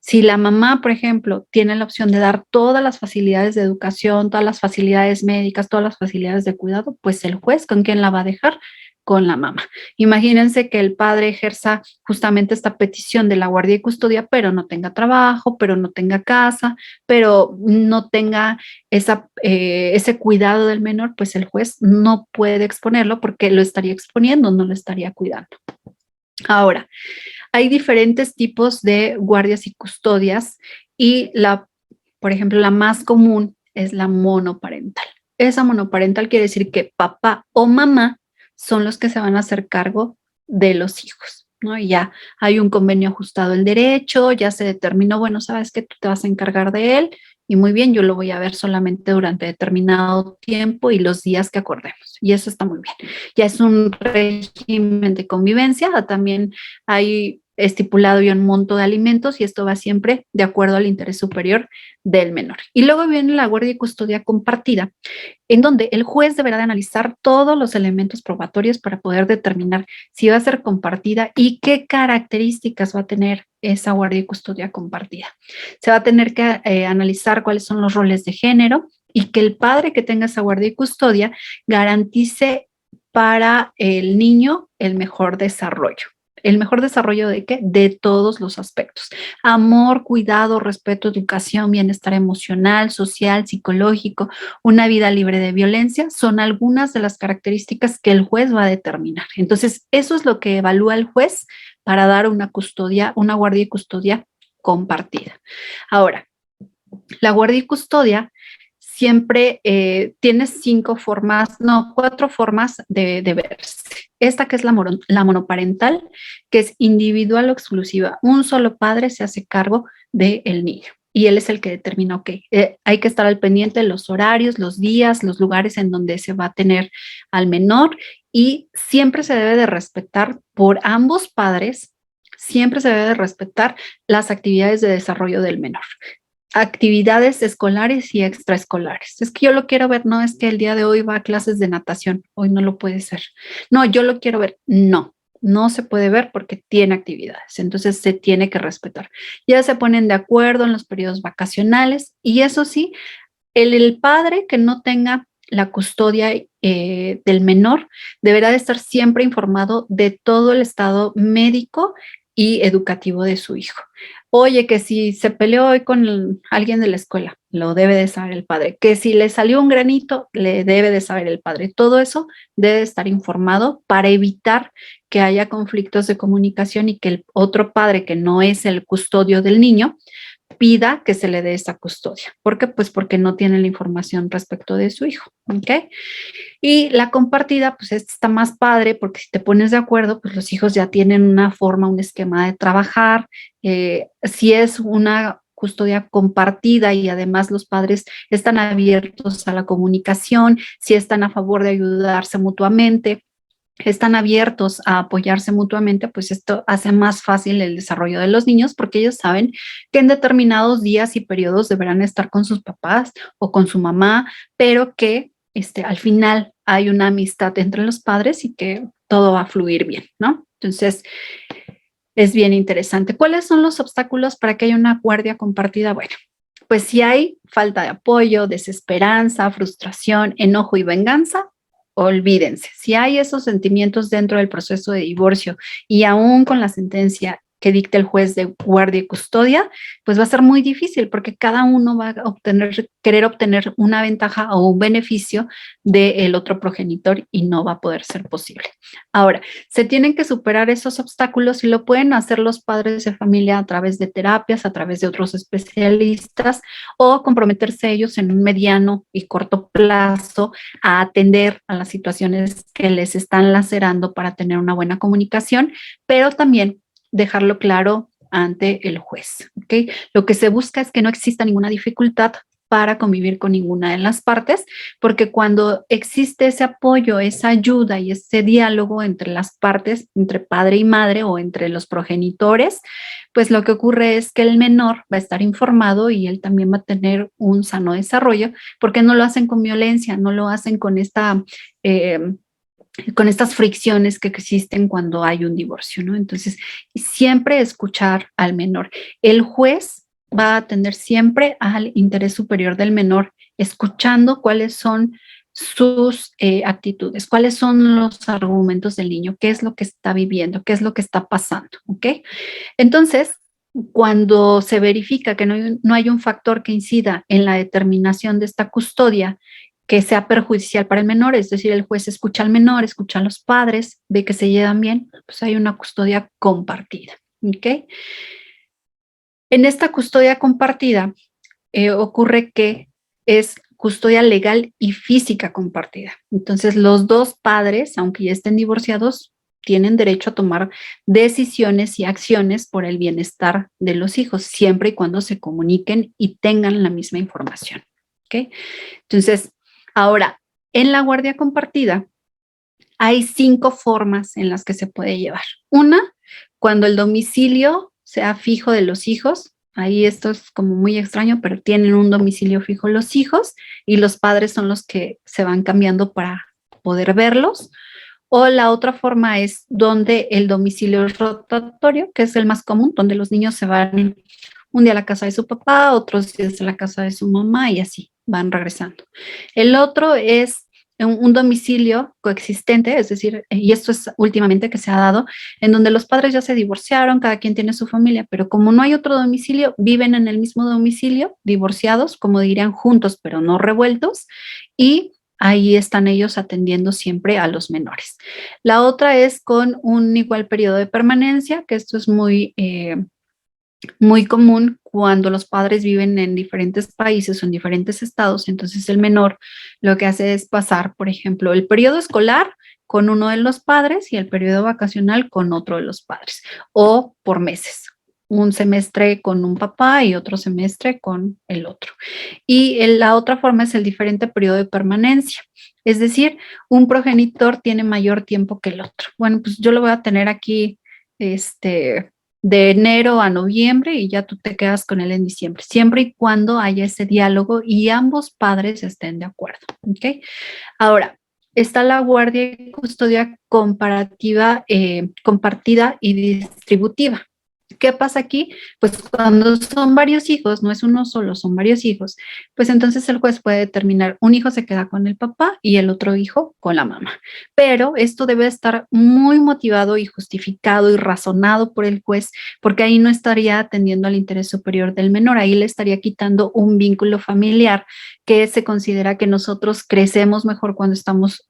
Si la mamá, por ejemplo, tiene la opción de dar todas las facilidades de educación, todas las facilidades médicas, todas las facilidades de cuidado, pues el juez, ¿con quién la va a dejar? Con la mamá. Imagínense que el padre ejerza justamente esta petición de la guardia y custodia, pero no tenga trabajo, pero no tenga casa, pero no tenga ese cuidado del menor, pues el juez no puede exponerlo porque lo estaría exponiendo, no lo estaría cuidando. Ahora, hay diferentes tipos de guardias y custodias y por ejemplo, la más común es la monoparental. Esa monoparental quiere decir que papá o mamá son los que se van a hacer cargo de los hijos, ¿no? Y ya hay un convenio ajustado el derecho, ya se determinó, bueno, sabes que tú te vas a encargar de él y muy bien, yo lo voy a ver solamente durante determinado tiempo y los días que acordemos. Y eso está muy bien. Ya es un régimen de convivencia, también hay estipulado ya un monto de alimentos y esto va siempre de acuerdo al interés superior del menor. Y luego viene la guardia y custodia compartida, en donde el juez deberá de analizar todos los elementos probatorios para poder determinar si va a ser compartida y qué características va a tener esa guardia y custodia compartida. Se va a tener que analizar cuáles son los roles de género y que el padre que tenga esa guardia y custodia garantice para el niño el mejor desarrollo. ¿El mejor desarrollo de qué? De todos los aspectos. Amor, cuidado, respeto, educación, bienestar emocional, social, psicológico, una vida libre de violencia, son algunas de las características que el juez va a determinar. Entonces, eso es lo que evalúa el juez para dar una custodia, una guardia y custodia compartida. Ahora, la guardia y custodia siempre tiene 4 formas de verse. Esta que es la monoparental, que es individual o exclusiva. Un solo padre se hace cargo del niño y él es el que determina, ok, hay que estar al pendiente de los horarios, los días, los lugares en donde se va a tener al menor y siempre se debe de respetar por ambos padres, siempre se debe de respetar las actividades de desarrollo del menor. Actividades escolares y extraescolares. Es que yo lo quiero ver, no es que el día de hoy va a clases de natación, hoy no lo puede ser. No, yo lo quiero ver. No, no se puede ver porque tiene actividades, entonces se tiene que respetar. Ya se ponen de acuerdo en los periodos vacacionales y eso sí, el padre que no tenga la custodia del menor deberá de estar siempre informado de todo el estado médico y educativo de su hijo. Oye, que si se peleó hoy con alguien de la escuela, lo debe de saber el padre. Que si le salió un granito, le debe de saber el padre. Todo eso debe de estar informado para evitar que haya conflictos de comunicación y que el otro padre, que no es el custodio del niño, pida que se le dé esa custodia. ¿Por qué? Pues porque no tiene la información respecto de su hijo, ¿ok? Y la compartida, pues está más padre porque si te pones de acuerdo, pues los hijos ya tienen una forma, un esquema de trabajar. Si es una custodia compartida y además los padres están abiertos a la comunicación, si están a favor de ayudarse mutuamente, están abiertos a apoyarse mutuamente, pues esto hace más fácil el desarrollo de los niños porque ellos saben que en determinados días y periodos deberán estar con sus papás o con su mamá, pero que al final hay una amistad entre los padres y que todo va a fluir bien, ¿no? Entonces, es bien interesante. ¿Cuáles son los obstáculos para que haya una guardia compartida? Bueno, pues si hay falta de apoyo, desesperanza, frustración, enojo y venganza, olvídense. Si hay esos sentimientos dentro del proceso de divorcio y aún con la sentencia que dicte el juez de guardia y custodia, pues va a ser muy difícil porque cada uno va a querer obtener una ventaja o un beneficio del otro progenitor y no va a poder ser posible. Ahora, se tienen que superar esos obstáculos y lo pueden hacer los padres de familia a través de terapias, a través de otros especialistas o comprometerse ellos en un mediano y corto plazo a atender a las situaciones que les están lacerando para tener una buena comunicación, pero también dejarlo claro ante el juez, ¿ok? Lo que se busca es que no exista ninguna dificultad para convivir con ninguna de las partes, porque cuando existe ese apoyo, esa ayuda y ese diálogo entre las partes, entre padre y madre o entre los progenitores, pues lo que ocurre es que el menor va a estar informado y él también va a tener un sano desarrollo, porque no lo hacen con violencia, no lo hacen con con estas fricciones que existen cuando hay un divorcio, ¿no? Entonces, siempre escuchar al menor. El juez va a atender siempre al interés superior del menor, escuchando cuáles son sus actitudes, cuáles son los argumentos del niño, qué es lo que está viviendo, qué es lo que está pasando, ¿ok? Entonces, cuando se verifica que no hay un factor que incida en la determinación de esta custodia que sea perjudicial para el menor, es decir, el juez escucha al menor, escucha a los padres, ve que se llevan bien, pues hay una custodia compartida, ¿ok? En esta custodia compartida ocurre que es custodia legal y física compartida. Entonces, los dos padres, aunque ya estén divorciados, tienen derecho a tomar decisiones y acciones por el bienestar de los hijos, siempre y cuando se comuniquen y tengan la misma información, ¿ok? Entonces, ahora, en la guardia compartida hay 5 formas en las que se puede llevar. Una, cuando el domicilio sea fijo de los hijos, ahí esto es como muy extraño, pero tienen un domicilio fijo los hijos y los padres son los que se van cambiando para poder verlos. O la otra forma es donde el domicilio es rotatorio, que es el más común, donde los niños se van un día a la casa de su papá, otros días a la casa de su mamá y así van regresando. El otro es un domicilio coexistente, es decir, y esto es últimamente que se ha dado, en donde los padres ya se divorciaron, cada quien tiene su familia, pero como no hay otro domicilio, viven en el mismo domicilio, divorciados, como dirían, juntos, pero no revueltos, y ahí están ellos atendiendo siempre a los menores. La otra es con un igual periodo de permanencia, que esto es muy común cuando los padres viven en diferentes países o en diferentes estados. Entonces el menor lo que hace es pasar, por ejemplo, el periodo escolar con uno de los padres y el periodo vacacional con otro de los padres, o por meses. Un semestre con un papá y otro semestre con el otro. Y la otra forma es el diferente periodo de permanencia. Es decir, un progenitor tiene mayor tiempo que el otro. Bueno, pues yo lo voy a tener aquí, de enero a noviembre y ya tú te quedas con él en diciembre, siempre y cuando haya ese diálogo y ambos padres estén de acuerdo, ¿ok? Ahora, está la guardia y custodia comparativa, compartida y distributiva. ¿Qué pasa aquí? Pues cuando son varios hijos, no es uno solo, son varios hijos, pues entonces el juez puede determinar, un hijo se queda con el papá y el otro hijo con la mamá. Pero esto debe estar muy motivado y justificado y razonado por el juez, porque ahí no estaría atendiendo al interés superior del menor, ahí le estaría quitando un vínculo familiar que se considera que nosotros crecemos mejor cuando estamos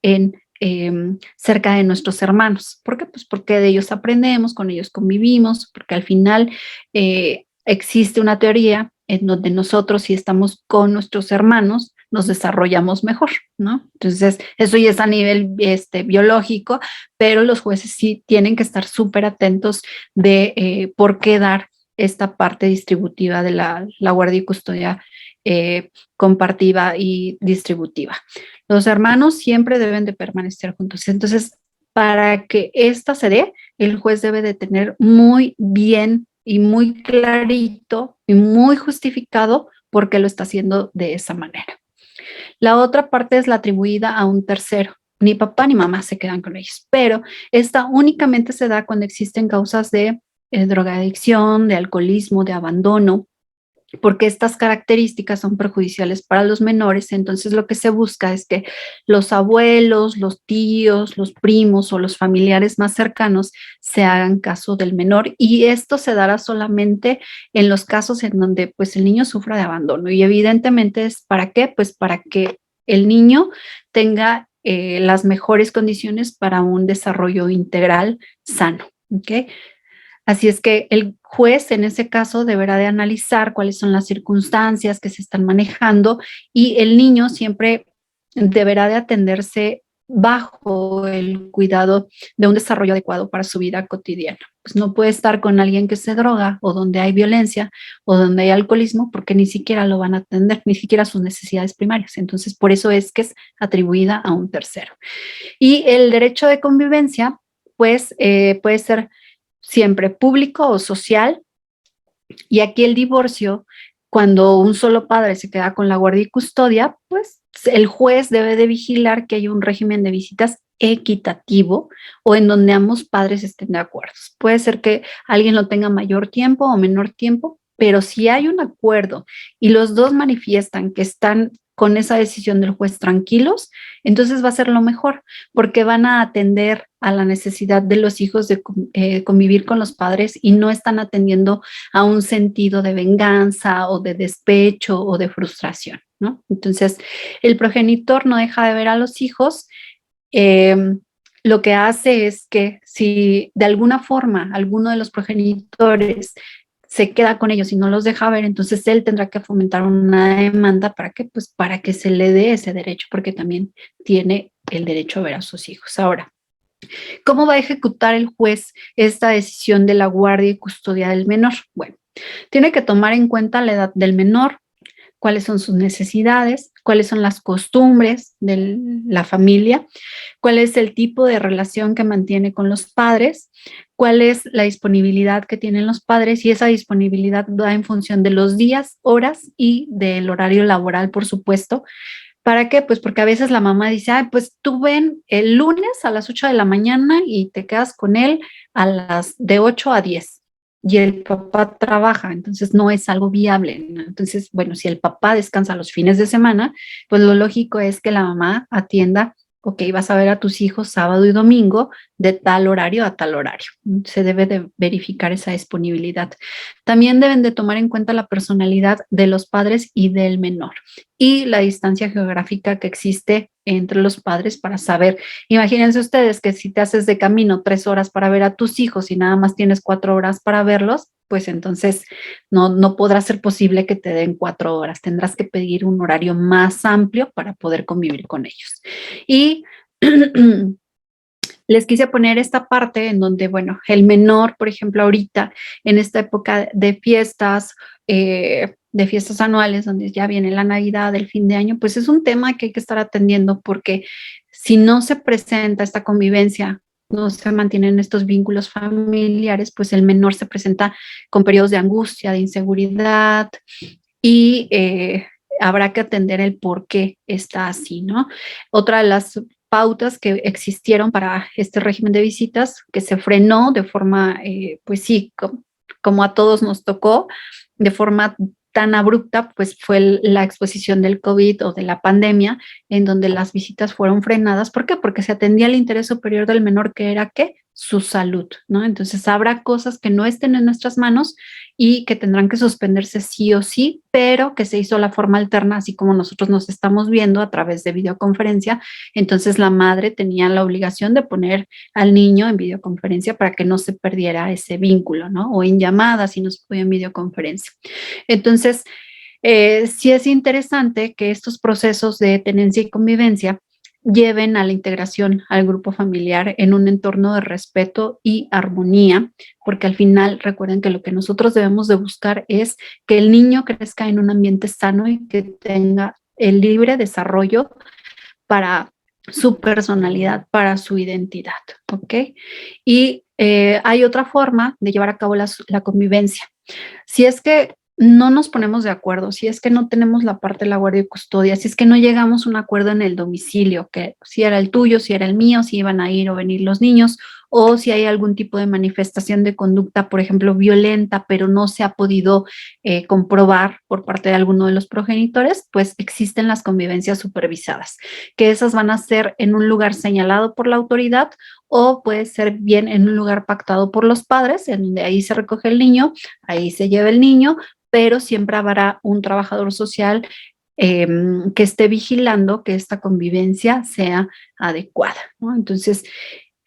cerca de nuestros hermanos. ¿Por qué? Pues porque de ellos aprendemos, con ellos convivimos, porque al final existe una teoría en donde nosotros, si estamos con nuestros hermanos, nos desarrollamos mejor, ¿no? Entonces, eso ya es a nivel biológico, pero los jueces sí tienen que estar súper atentos de por qué dar esta parte distributiva de la guardia y custodia compartida y distributiva. Los hermanos siempre deben de permanecer juntos. Entonces, para que esta se dé, el juez debe de tener muy bien y muy clarito y muy justificado por qué lo está haciendo de esa manera. La otra parte es la atribuida a un tercero. Ni papá ni mamá se quedan con ellos, pero esta únicamente se da cuando existen causas de drogadicción, de alcoholismo, de abandono, porque estas características son perjudiciales para los menores. Entonces lo que se busca es que los abuelos, los tíos, los primos o los familiares más cercanos se hagan caso del menor, y esto se dará solamente en los casos en donde pues el niño sufra de abandono, y evidentemente es ¿para qué? Pues para que el niño tenga las mejores condiciones para un desarrollo integral sano, ¿ok? Así es que el juez en ese caso deberá de analizar cuáles son las circunstancias que se están manejando, y el niño siempre deberá de atenderse bajo el cuidado de un desarrollo adecuado para su vida cotidiana. Pues no puede estar con alguien que se droga, o donde hay violencia, o donde hay alcoholismo, porque ni siquiera lo van a atender, ni siquiera sus necesidades primarias. Entonces, por eso es que es atribuida a un tercero. Y el derecho de convivencia, pues, puede ser siempre público o social, y aquí el divorcio, cuando un solo padre se queda con la guardia y custodia, pues el juez debe de vigilar que haya un régimen de visitas equitativo, o en donde ambos padres estén de acuerdo. Puede ser que alguien lo tenga mayor tiempo o menor tiempo, pero si hay un acuerdo y los dos manifiestan que están con esa decisión del juez tranquilos, entonces va a ser lo mejor, porque van a atender a la necesidad de los hijos de convivir con los padres, y no están atendiendo a un sentido de venganza o de despecho o de frustración, ¿no? Entonces, el progenitor no deja de ver a los hijos. Lo que hace es que si de alguna forma alguno de los progenitores se queda con ellos y no los deja ver, entonces él tendrá que fomentar una demanda. ¿Para qué? Pues para que se le dé ese derecho, porque también tiene el derecho a ver a sus hijos. Ahora, ¿cómo va a ejecutar el juez esta decisión de la guardia y custodia del menor? Bueno, tiene que tomar en cuenta la edad del menor, cuáles son sus necesidades, cuáles son las costumbres de la familia, cuál es el tipo de relación que mantiene con los padres, cuál es la disponibilidad que tienen los padres, y esa disponibilidad va en función de los días, horas y del horario laboral, por supuesto. ¿Para qué? Pues porque a veces la mamá dice, ay, pues tú ven el lunes a las 8 de la mañana y te quedas con él de 8 a 10. Y el papá trabaja, entonces no es algo viable, ¿no? Entonces, bueno, si el papá descansa los fines de semana, pues lo lógico es que la mamá atienda, ok, vas a ver a tus hijos sábado y domingo de tal horario a tal horario. Se debe de verificar esa disponibilidad. También deben de tomar en cuenta la personalidad de los padres y del menor, y la distancia geográfica que existe entre los padres para saber. Imagínense ustedes que si te haces de camino 3 horas para ver a tus hijos y nada más tienes 4 horas para verlos, pues entonces no podrá ser posible que te den 4 horas. Tendrás que pedir un horario más amplio para poder convivir con ellos. Y les quise poner esta parte en donde, bueno, el menor, por ejemplo, ahorita en esta época de fiestas anuales, donde ya viene la Navidad, el fin de año, pues es un tema que hay que estar atendiendo, porque si no se presenta esta convivencia, no se mantienen estos vínculos familiares, pues el menor se presenta con periodos de angustia, de inseguridad, y habrá que atender el por qué está así, ¿no? Otra de las pautas que existieron para este régimen de visitas, que se frenó de forma, pues sí, como a todos nos tocó, de forma tan abrupta, pues fue la exposición del COVID o de la pandemia, en donde las visitas fueron frenadas. ¿Por qué? Porque se atendía el interés superior del menor, que era ¿qué? Su salud, ¿no? Entonces habrá cosas que no estén en nuestras manos y que tendrán que suspenderse sí o sí, pero que se hizo la forma alterna, así como nosotros nos estamos viendo a través de videoconferencia. Entonces la madre tenía la obligación de poner al niño en videoconferencia para que no se perdiera ese vínculo, ¿no? O en llamadas, si no se podía en videoconferencia. Entonces, sí es interesante que estos procesos de tenencia y convivencia lleven a la integración al grupo familiar en un entorno de respeto y armonía, porque al final recuerden que lo que nosotros debemos de buscar es que el niño crezca en un ambiente sano y que tenga el libre desarrollo para su personalidad, para su identidad, ¿ok? Y hay otra forma de llevar a cabo la convivencia. Si es que no nos ponemos de acuerdo, si es que no tenemos la parte de la guardia y custodia, si es que no llegamos a un acuerdo en el domicilio, que si era el tuyo, si era el mío, si iban a ir o venir los niños, o si hay algún tipo de manifestación de conducta, por ejemplo, violenta, pero no se ha podido comprobar por parte de alguno de los progenitores, pues existen las convivencias supervisadas, que esas van a ser en un lugar señalado por la autoridad o puede ser bien en un lugar pactado por los padres, en donde ahí se recoge el niño, ahí se lleva el niño, pero siempre habrá un trabajador social que esté vigilando que esta convivencia sea adecuada, ¿no? Entonces,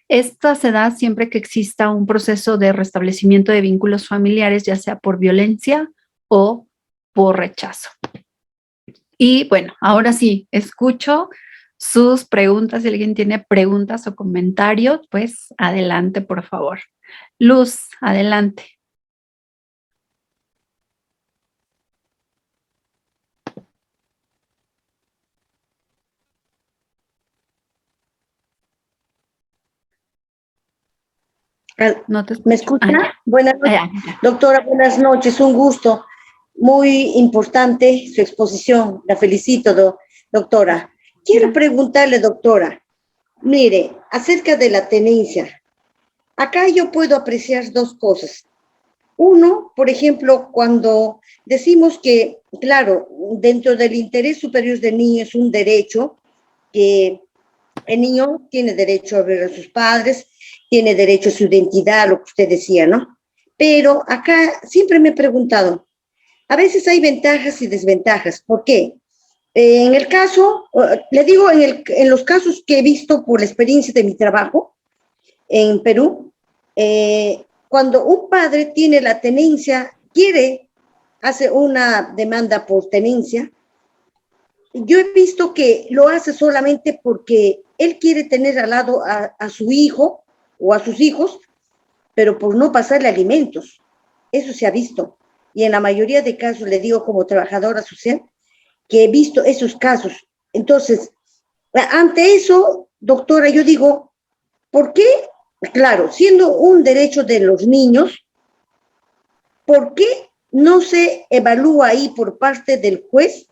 esta se da siempre que exista un proceso de restablecimiento de vínculos familiares, ya sea por violencia o por rechazo. Y bueno, ahora sí, escucho sus preguntas. Si alguien tiene preguntas o comentarios, pues adelante, por favor. Luz, adelante. No te ¿Me escucha? Ah, Buenas noches. Doctora, buenas noches, un gusto. Muy importante su exposición, la felicito, doctora. Quiero preguntarle, doctora, mire, acerca de la tenencia. Acá yo puedo apreciar dos cosas. Uno, por ejemplo, cuando decimos que, claro, dentro del interés superior del niño es un derecho, que el niño tiene derecho a ver a sus padres, tiene derecho a su identidad, lo que usted decía, ¿no? Pero acá siempre me he preguntado, a veces hay ventajas y desventajas. ¿Por qué? En el caso, le digo, en los casos que he visto por la experiencia de mi trabajo en Perú, cuando un padre tiene la tenencia, hace una demanda por tenencia, yo he visto que lo hace solamente porque él quiere tener al lado a su hijo o a sus hijos, pero por no pasarle alimentos. Eso se ha visto. Y en la mayoría de casos, le digo como trabajadora social, que he visto esos casos. Entonces, ante eso, doctora, yo digo, ¿por qué? Claro, siendo un derecho de los niños, ¿por qué no se evalúa ahí por parte del juez,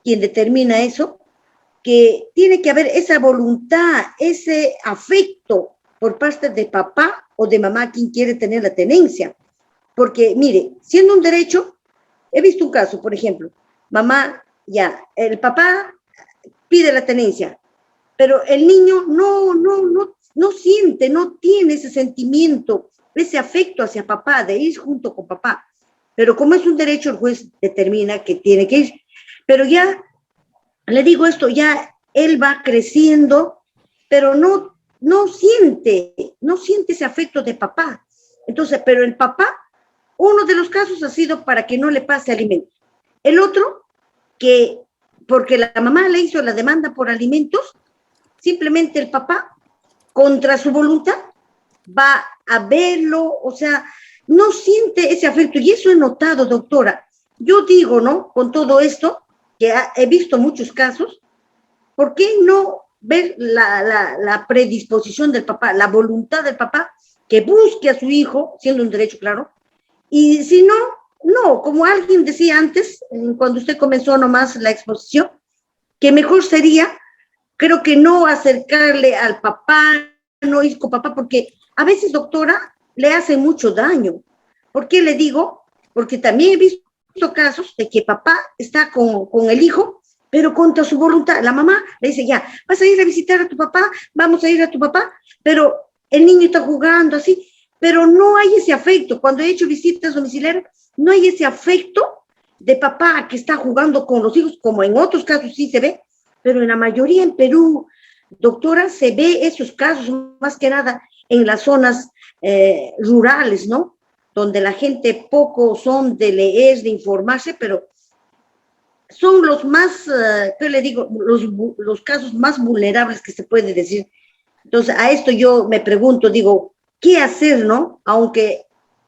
quien determina eso, que tiene que haber esa voluntad, ese afecto por parte de papá o de mamá quien quiere tener la tenencia? Porque, mire, siendo un derecho, he visto un caso, por ejemplo, mamá, ya, el papá pide la tenencia, pero el niño no siente, no tiene ese sentimiento, ese afecto hacia papá, de ir junto con papá. Pero como es un derecho, el juez determina que tiene que ir. Pero ya, le digo esto, ya él va creciendo, pero no siente ese afecto de papá. Entonces, pero el papá, uno de los casos ha sido para que no le pase alimentos. El otro, que porque la mamá le hizo la demanda por alimentos, simplemente el papá, contra su voluntad, va a verlo, o sea, no siente ese afecto. Y eso he notado, doctora. Yo digo, ¿no? Con todo esto, que he visto muchos casos, ¿por qué no ver la predisposición del papá, la voluntad del papá, que busque a su hijo, siendo un derecho, claro? Y si no, como alguien decía antes, cuando usted comenzó nomás la exposición, que mejor sería, creo que no acercarle al papá, no ir con papá, porque a veces, doctora, le hace mucho daño. ¿Por qué le digo? Porque también he visto casos de que papá está con el hijo, pero contra su voluntad. La mamá le dice, ya, vas a ir a visitar a tu papá, vamos a ir a tu papá, pero el niño está jugando así, pero no hay ese afecto. Cuando he hecho visitas domiciliarias, no hay ese afecto de papá que está jugando con los hijos, como en otros casos sí se ve, pero en la mayoría en Perú, doctora, se ve esos casos más que nada en las zonas rurales, ¿no? Donde la gente poco son de leer, de informarse, pero son los más, ¿qué le digo? Los casos más vulnerables que se puede decir. Entonces, a esto yo me pregunto, digo, ¿qué hacer, no? Aunque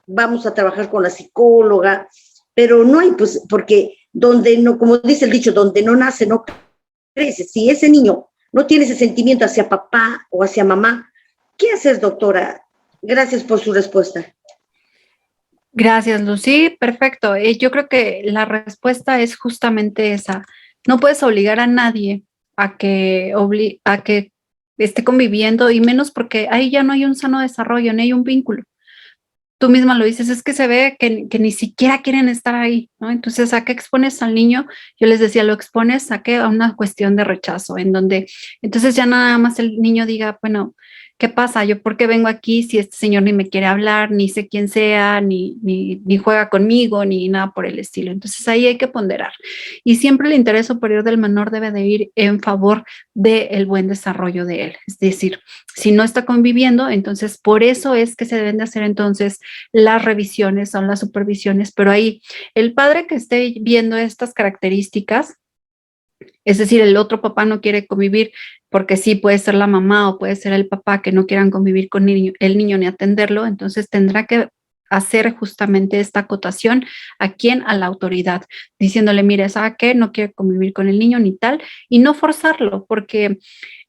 vamos a trabajar con la psicóloga, pero no hay, pues, porque donde no, como dice el dicho, donde no nace, no crece. Si ese niño no tiene ese sentimiento hacia papá o hacia mamá, ¿qué hacer, doctora? Gracias por su respuesta. Gracias, Lucy. Perfecto. Yo creo que la respuesta es justamente esa. No puedes obligar a nadie a que esté conviviendo, y menos porque ahí ya no hay un sano desarrollo, ni hay un vínculo. Tú misma lo dices, es que se ve que ni siquiera quieren estar ahí, ¿no? Entonces, ¿a qué expones al niño? Yo les decía, lo expones a una cuestión de rechazo, en donde entonces ya nada más el niño diga, bueno, ¿qué pasa? ¿Yo por qué vengo aquí si este señor ni me quiere hablar, ni sé quién sea, ni juega conmigo, ni nada por el estilo? Entonces ahí hay que ponderar. Y siempre el interés superior del menor debe de ir en favor del buen desarrollo de él. Es decir, si no está conviviendo, entonces por eso es que se deben de hacer entonces las revisiones, son las supervisiones, pero ahí el padre que esté viendo estas características, es decir, el otro papá no quiere convivir porque sí puede ser la mamá o puede ser el papá que no quieran convivir con el niño ni atenderlo, entonces tendrá que hacer justamente esta acotación a quién, a la autoridad, diciéndole, mire, ¿sabe qué? No quiere convivir con el niño ni tal, y no forzarlo, porque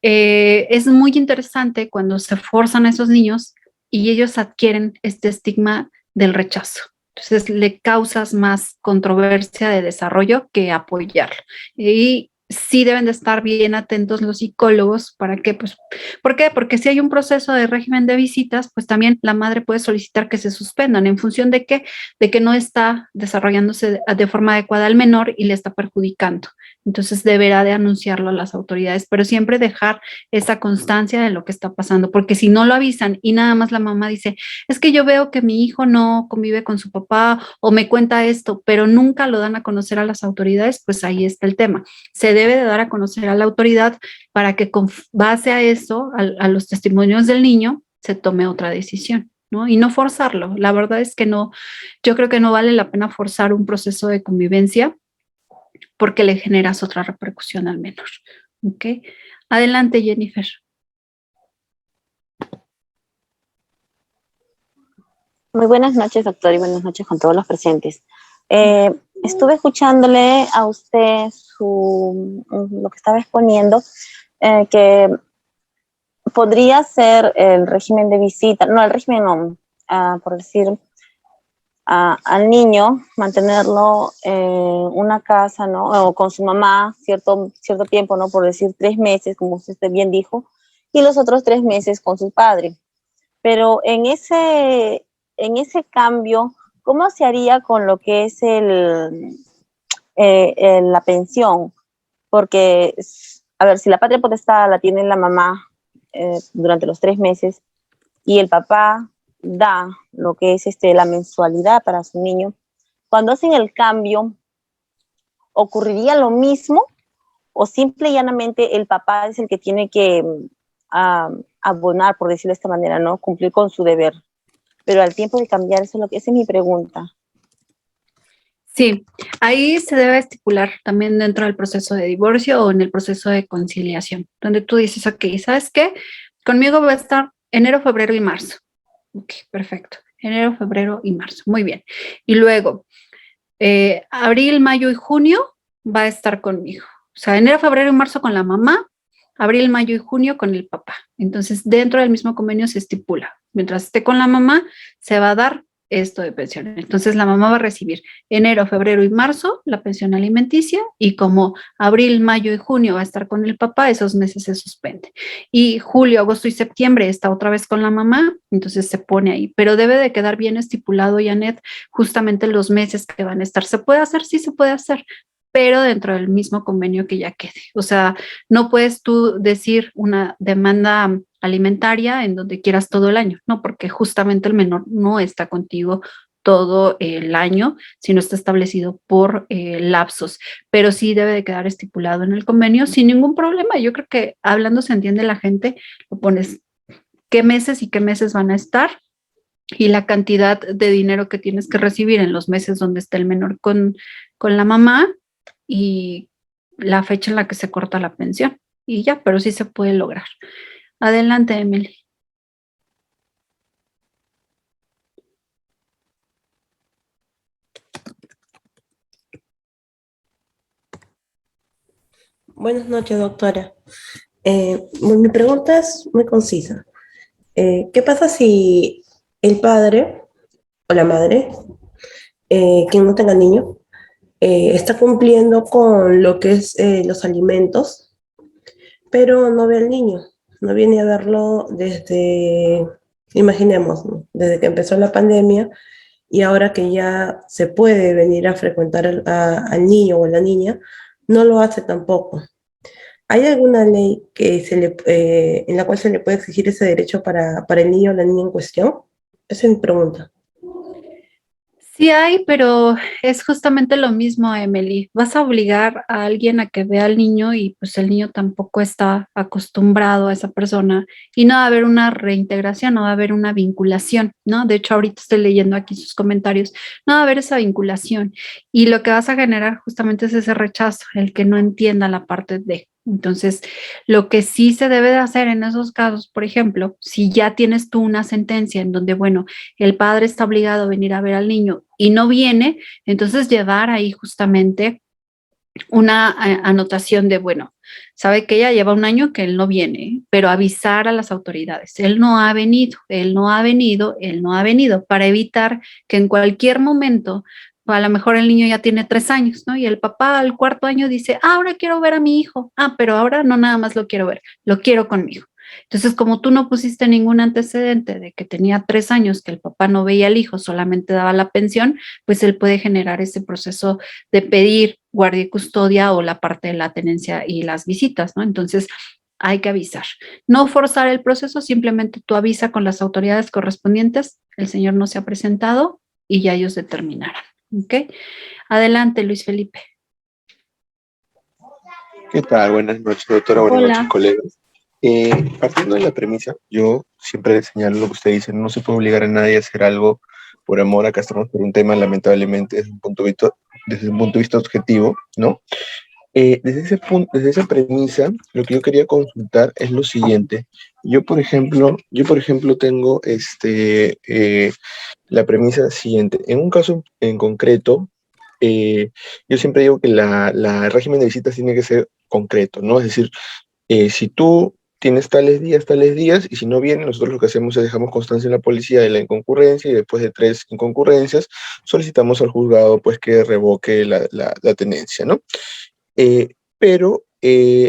es muy interesante cuando se forzan a esos niños y ellos adquieren este estigma del rechazo. Entonces le causas más controversia de desarrollo que apoyarlo. Y sí deben de estar bien atentos los psicólogos. ¿Para qué? Pues, ¿por qué? Porque si hay un proceso de régimen de visitas, pues también la madre puede solicitar que se suspendan. ¿En función de qué? De que no está desarrollándose de forma adecuada al menor y le está perjudicando. Entonces deberá de anunciarlo a las autoridades, pero siempre dejar esa constancia de lo que está pasando, porque si no lo avisan y nada más la mamá dice, es que yo veo que mi hijo no convive con su papá o me cuenta esto, pero nunca lo dan a conocer a las autoridades, pues ahí está el tema. Se debe de dar a conocer a la autoridad para que con base a eso, a los testimonios del niño, se tome otra decisión, ¿no? Y no forzarlo. La verdad es que no, yo creo que no vale la pena forzar un proceso de convivencia porque le generas otra repercusión al menor. ¿Ok? Adelante, Jennifer. Muy buenas noches, doctor, y buenas noches con todos los presentes. Estuve escuchándole a usted lo que estaba exponiendo, que podría ser el régimen de visita, no, el régimen no, por decir, al niño, mantenerlo en una casa, ¿no? O con su mamá cierto tiempo, ¿no? Por decir 3 meses, como usted bien dijo, y los otros 3 meses con su padre. Pero en ese cambio, ¿cómo se haría con lo que es la pensión? Porque, a ver, si la patria potestad la tiene la mamá durante los 3 meses y el papá da lo que es la mensualidad para su niño, cuando hacen el cambio, ¿ocurriría lo mismo? ¿O simple y llanamente el papá es el que tiene que abonar, por decirlo de esta manera, ¿no? Cumplir con su deber? Pero al tiempo de cambiar, esa es mi pregunta. Sí, ahí se debe estipular también dentro del proceso de divorcio o en el proceso de conciliación, donde tú dices, ok, ¿sabes qué? Conmigo va a estar enero, febrero y marzo. Ok, perfecto. Enero, febrero y marzo. Muy bien. Y luego, abril, mayo y junio va a estar conmigo. O sea, enero, febrero y marzo con la mamá, abril, mayo y junio con el papá. Entonces, dentro del mismo convenio se estipula, mientras esté con la mamá, se va a dar esto de pensión. Entonces, la mamá va a recibir enero, febrero y marzo la pensión alimenticia, y como abril, mayo y junio va a estar con el papá, esos meses se suspenden. Y julio, agosto y septiembre está otra vez con la mamá, entonces se pone ahí. Pero debe de quedar bien estipulado, Janet, justamente los meses que van a estar. ¿Se puede hacer? Sí, se puede hacer, pero dentro del mismo convenio que ya quede. O sea, no puedes tú decir una demanda alimentaria en donde quieras todo el año, no, porque justamente el menor no está contigo todo el año, sino está establecido por lapsos, pero sí debe de quedar estipulado en el convenio sin ningún problema. Yo creo que hablando se entiende la gente, lo pones qué meses y qué meses van a estar y la cantidad de dinero que tienes que recibir en los meses donde está el menor con la mamá y la fecha en la que se corta la pensión y ya, pero sí se puede lograr. Adelante, Emily. Buenas noches, doctora. Mi pregunta es muy concisa. ¿Qué pasa si el padre o la madre, quien no tenga niño, está cumpliendo con lo que es los alimentos, pero no ve al niño? no viene a verlo desde, imaginemos, ¿no? Desde que empezó la pandemia y ahora que ya se puede venir a frecuentar al niño o a la niña, no lo hace tampoco. ¿Hay alguna ley que en la cual se le puede exigir ese derecho para el niño o la niña en cuestión? Esa es mi pregunta. Sí hay, pero es justamente lo mismo, Emily. Vas a obligar a alguien a que vea al niño y pues el niño tampoco está acostumbrado a esa persona y no va a haber una reintegración, no va a haber una vinculación, ¿no? De hecho, ahorita estoy leyendo aquí sus comentarios, no va a haber esa vinculación y lo que vas a generar justamente es ese rechazo, el que no entienda la parte de. Entonces, lo que sí se debe de hacer en esos casos, por ejemplo, si ya tienes tú una sentencia en donde, bueno, el padre está obligado a venir a ver al niño y no viene, entonces llevar ahí justamente una anotación de, bueno, sabe que ya lleva un año que él no viene, pero avisar a las autoridades, él no ha venido, él no ha venido, él no ha venido, para evitar que en cualquier momento, a lo mejor el niño ya tiene 3 años, ¿no? Y el papá al 4.º año dice, ahora quiero ver a mi hijo, pero ahora no nada más lo quiero ver, lo quiero conmigo. Entonces, como tú no pusiste ningún antecedente de que tenía 3 años que el papá no veía al hijo, solamente daba la pensión, pues él puede generar ese proceso de pedir guardia y custodia o la parte de la tenencia y las visitas, ¿no? Entonces, hay que avisar. No forzar el proceso, simplemente tú avisa con las autoridades correspondientes, el señor no se ha presentado y ya ellos determinarán, ¿ok? Adelante, Luis Felipe. ¿Qué tal? Buenas noches, doctora. Buenas noches, colegas. Partiendo de la premisa, yo siempre señalo lo que usted dice, no se puede obligar a nadie a hacer algo por amor. Acá estamos por un tema, lamentablemente, desde un punto de vista objetivo, ¿no? Desde esa premisa, lo que yo quería consultar es lo siguiente. Yo, por ejemplo, tengo la premisa siguiente. En un caso en concreto, yo siempre digo que el régimen de visitas tiene que ser concreto, ¿no? Es decir, si tú tienes tales días, y si no vienen, nosotros lo que hacemos es dejamos constancia en la policía de la inconcurrencia, y después de 3 inconcurrencias, solicitamos al juzgado pues que revoque la tenencia, ¿no? Pero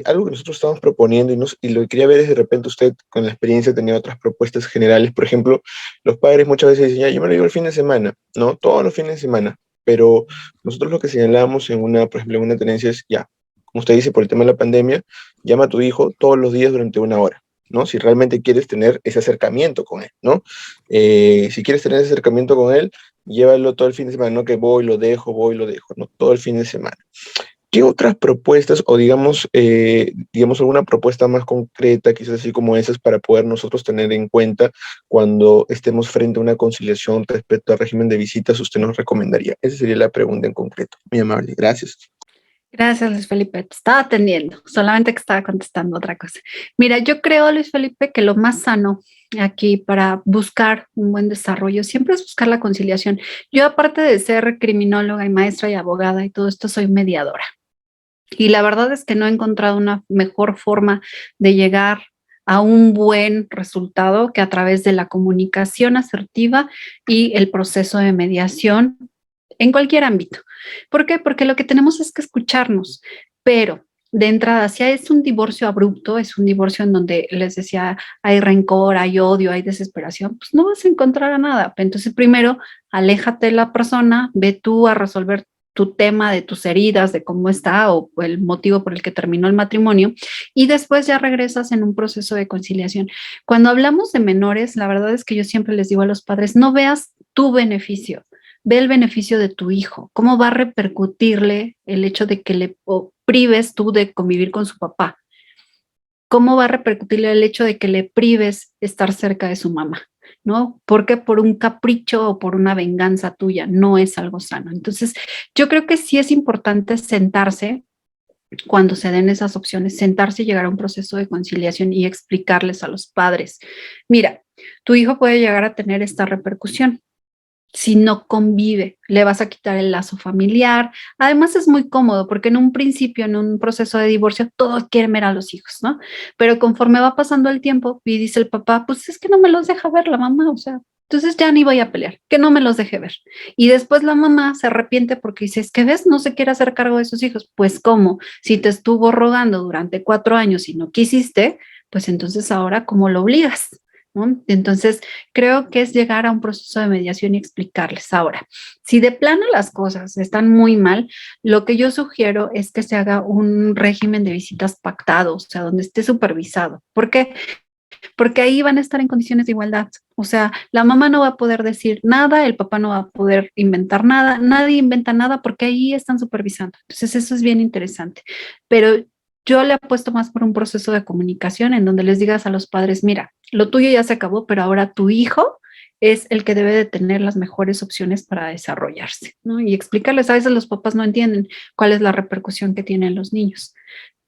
algo que nosotros estamos proponiendo, y lo que quería ver es de repente usted con la experiencia tenía otras propuestas generales. Por ejemplo, los padres muchas veces dicen, ya, yo me lo llevo el fin de semana, ¿no? Todos los fines de semana. Pero nosotros lo que señalamos por ejemplo, en una tenencia es, ya, como usted dice, por el tema de la pandemia, llama a tu hijo todos los días durante 1 hora, ¿no? Si realmente quieres tener ese acercamiento con él, ¿no? Si quieres tener ese acercamiento con él, llévalo todo el fin de semana, no que voy, lo dejo, ¿no? Todo el fin de semana. ¿Qué otras propuestas, o digamos alguna propuesta más concreta, quizás así como esas, para poder nosotros tener en cuenta cuando estemos frente a una conciliación respecto al régimen de visitas, usted nos recomendaría? Esa sería la pregunta en concreto. Muy amable, gracias. Gracias, Luis Felipe. Te estaba atendiendo, solamente que estaba contestando otra cosa. Mira, yo creo, Luis Felipe, que lo más sano aquí para buscar un buen desarrollo siempre es buscar la conciliación. Yo, aparte de ser criminóloga y maestra y abogada y todo esto, soy mediadora. Y la verdad es que no he encontrado una mejor forma de llegar a un buen resultado que a través de la comunicación asertiva y el proceso de mediación en cualquier ámbito. ¿Por qué? Porque lo que tenemos es que escucharnos, pero de entrada, si es un divorcio abrupto, es un divorcio en donde les decía hay rencor, hay odio, hay desesperación, pues no vas a encontrar a nada. Entonces, primero, aléjate de la persona, ve tú a resolver tu tema de tus heridas, de cómo está o el motivo por el que terminó el matrimonio, y después ya regresas en un proceso de conciliación. Cuando hablamos de menores, la verdad es que yo siempre les digo a los padres, no veas tu beneficio, ve el beneficio de tu hijo, cómo va a repercutirle el hecho de que le prives tú de convivir con su papá, cómo va a repercutirle el hecho de que le prives estar cerca de su mamá, ¿no? Porque por un capricho o por una venganza tuya no es algo sano. Entonces, yo creo que sí es importante sentarse cuando se den esas opciones, sentarse y llegar a un proceso de conciliación y explicarles a los padres, mira, tu hijo puede llegar a tener esta repercusión. Si no convive, le vas a quitar el lazo familiar. Además es muy cómodo porque en un principio, en un proceso de divorcio, todos quieren ver a los hijos, ¿no? Pero conforme va pasando el tiempo y dice el papá, pues es que no me los deja ver la mamá, o sea, entonces ya ni voy a pelear, que no me los deje ver. Y después la mamá se arrepiente porque dice, es que ves, no se quiere hacer cargo de sus hijos. Pues ¿cómo? Si te estuvo rogando durante 4 años y no quisiste, pues entonces ahora, ¿cómo lo obligas? ¿No? Entonces, creo que es llegar a un proceso de mediación y explicarles. Ahora, si de plano las cosas están muy mal, lo que yo sugiero es que se haga un régimen de visitas pactado, o sea, donde esté supervisado. ¿Por qué? Porque ahí van a estar en condiciones de igualdad. O sea, la mamá no va a poder decir nada, el papá no va a poder inventar nada, nadie inventa nada porque ahí están supervisando. Entonces, eso es bien interesante. Pero yo le apuesto más por un proceso de comunicación en donde les digas a los padres, mira, lo tuyo ya se acabó, pero ahora tu hijo es el que debe de tener las mejores opciones para desarrollarse, ¿no? Y explicarles, a veces los papás no entienden cuál es la repercusión que tienen los niños,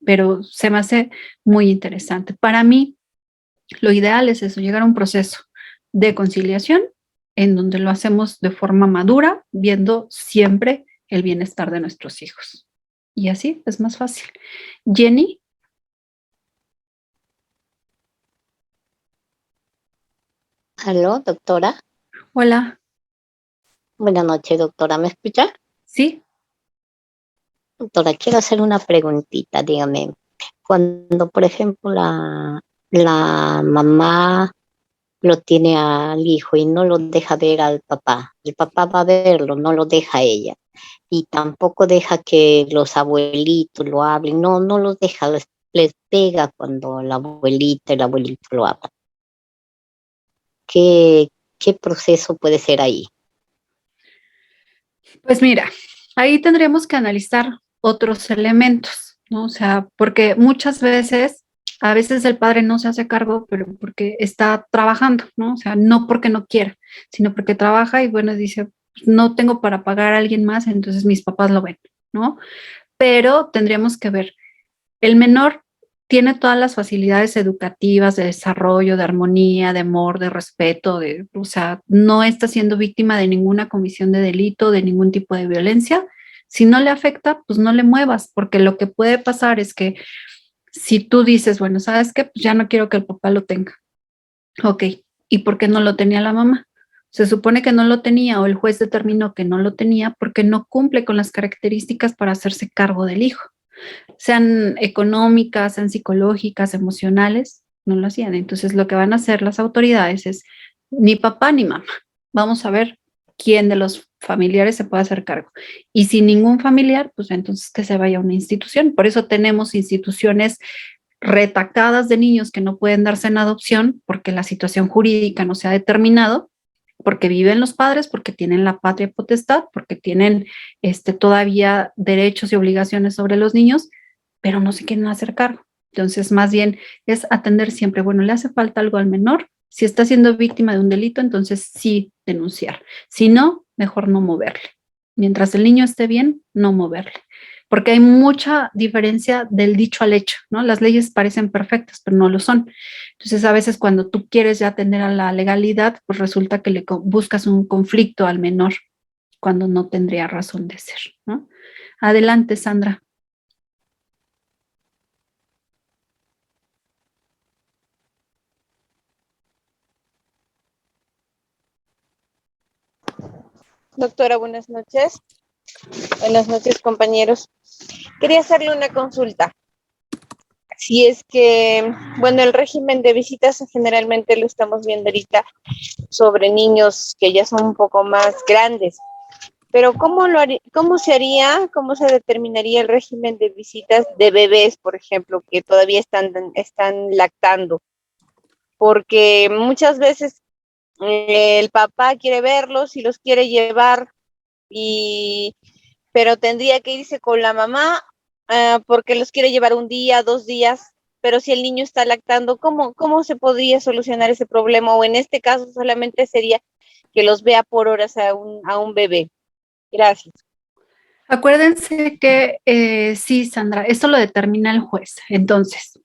pero se me hace muy interesante. Para mí, lo ideal es eso, llegar a un proceso de conciliación en donde lo hacemos de forma madura, viendo siempre el bienestar de nuestros hijos. Y así es más fácil. Jenny. Aló, doctora. Hola. Buenas noches, doctora. ¿Me escucha? Sí. Doctora, quiero hacer una preguntita, dígame. Cuando, por ejemplo, la mamá lo tiene al hijo y no lo deja ver al papá, el papá va a verlo, no lo deja a ella. Y tampoco deja que los abuelitos lo hablen, no los deja, les pega cuando la abuelita y el abuelito lo hablan. ¿Qué proceso puede ser ahí? Pues mira, ahí tendríamos que analizar otros elementos, ¿no? O sea, porque muchas veces, a veces el padre no se hace cargo, pero porque está trabajando, ¿no? O sea, no porque no quiera, sino porque trabaja y bueno, dice, no tengo para pagar a alguien más, entonces mis papás lo ven, ¿no? Pero tendríamos que ver, el menor tiene todas las facilidades educativas, de desarrollo, de armonía, de amor, de respeto, o sea, no está siendo víctima de ninguna comisión de delito, de ningún tipo de violencia. Si no le afecta, pues no le muevas, porque lo que puede pasar es que si tú dices, bueno, ¿sabes qué? Pues ya no quiero que el papá lo tenga. Ok, ¿y por qué no lo tenía la mamá? Se supone que no lo tenía o el juez determinó que no lo tenía porque no cumple con las características para hacerse cargo del hijo, sean económicas, sean psicológicas, emocionales, no lo hacían. Entonces lo que van a hacer las autoridades es ni papá ni mamá. Vamos a ver quién de los familiares se puede hacer cargo. Y si ningún familiar, pues entonces que se vaya a una institución. Por eso tenemos instituciones retacadas de niños que no pueden darse en adopción porque la situación jurídica no se ha determinado, porque viven los padres, porque tienen la patria potestad, porque tienen todavía derechos y obligaciones sobre los niños, pero no se quieren hacer cargo. Entonces, más bien es atender siempre, bueno, le hace falta algo al menor, si está siendo víctima de un delito, entonces sí denunciar. Si no, mejor no moverle. Mientras el niño esté bien, no moverle. Porque hay mucha diferencia del dicho al hecho, ¿no? Las leyes parecen perfectas, pero no lo son. Entonces, a veces cuando tú quieres ya atender a la legalidad, pues resulta que le buscas un conflicto al menor cuando no tendría razón de ser, ¿no? Adelante, Sandra. Doctora, buenas noches. Buenas noches, compañeros. Quería hacerle una consulta. Si es que, bueno, el régimen de visitas generalmente lo estamos viendo ahorita sobre niños que ya son un poco más grandes, pero ¿cómo se haría, cómo se determinaría el régimen de visitas de bebés, por ejemplo, que todavía están lactando? Porque muchas veces el papá quiere verlos y los quiere llevar, pero tendría que irse con la mamá porque los quiere llevar un día, 2 días, pero si el niño está lactando, ¿cómo se podría solucionar ese problema? O en este caso solamente sería que los vea por horas a un bebé. Gracias. Acuérdense que sí, Sandra, esto lo determina el juez. Entonces,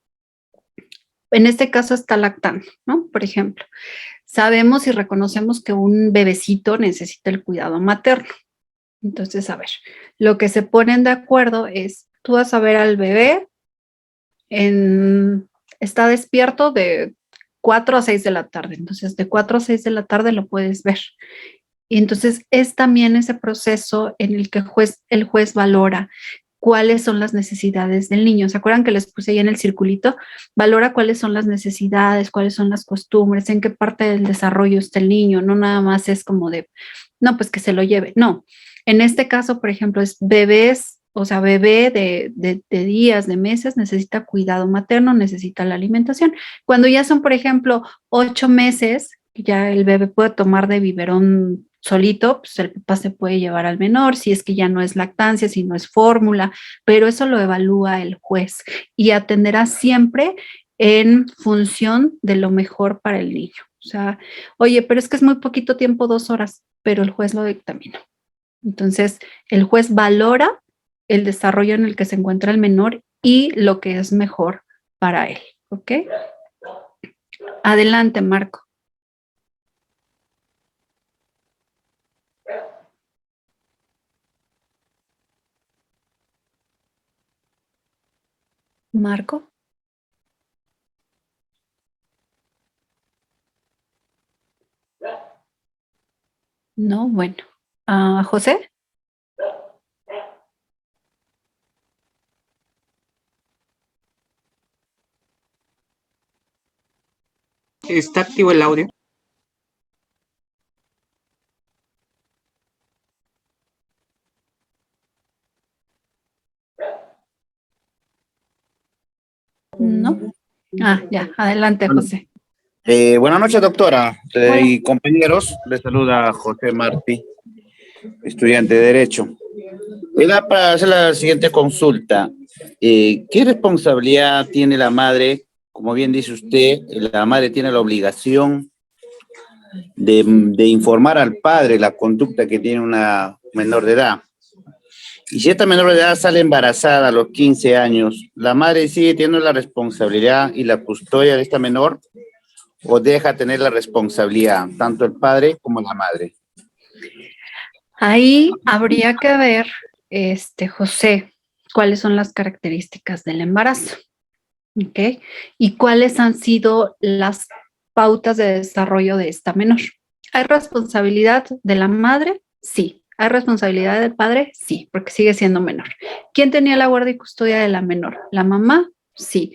en este caso está lactando, ¿no? Por ejemplo, sabemos y reconocemos que un bebecito necesita el cuidado materno. Entonces, a ver, lo que se ponen de acuerdo es, tú vas a ver al bebé, está despierto de 4 a 6 de la tarde, entonces de 4 a 6 de la tarde lo puedes ver. Y entonces es también ese proceso en el que el juez valora cuáles son las necesidades del niño. ¿Se acuerdan que les puse ahí en el circulito? Valora cuáles son las necesidades, cuáles son las costumbres, en qué parte del desarrollo está el niño. No nada más es como de, no, pues que se lo lleve. No, en este caso, por ejemplo, es bebés, o sea, bebé de días, de meses, necesita cuidado materno, necesita la alimentación. Cuando ya son, por ejemplo, 8 meses, ya el bebé puede tomar de biberón solito, pues el papá se puede llevar al menor, si es que ya no es lactancia, si no es fórmula, pero eso lo evalúa el juez y atenderá siempre en función de lo mejor para el niño. O sea, oye, pero es que es muy poquito tiempo, 2 horas, pero el juez lo dictamina. Entonces, el juez valora el desarrollo en el que se encuentra el menor y lo que es mejor para él, ¿ok? Adelante, Marco. Marco. No, bueno. José. ¿Está activo el audio? No. Ya, adelante, José. Buenas noches, doctora y compañeros. Les saluda José Martí, estudiante de Derecho. Era para hacer la siguiente consulta. ¿Qué responsabilidad tiene la madre? Como bien dice usted, la madre tiene la obligación de informar al padre la conducta que tiene una menor de edad. Y si esta menor de edad sale embarazada a los 15 años, ¿la madre sigue teniendo la responsabilidad y la custodia de esta menor? ¿O deja tener la responsabilidad tanto el padre como la madre? Ahí habría que ver, José, cuáles son las características del embarazo, ¿ok? Y cuáles han sido las pautas de desarrollo de esta menor. ¿Hay responsabilidad de la madre? Sí. ¿Hay responsabilidad del padre? Sí, porque sigue siendo menor. ¿Quién tenía la guardia y custodia de la menor? ¿La mamá? Sí.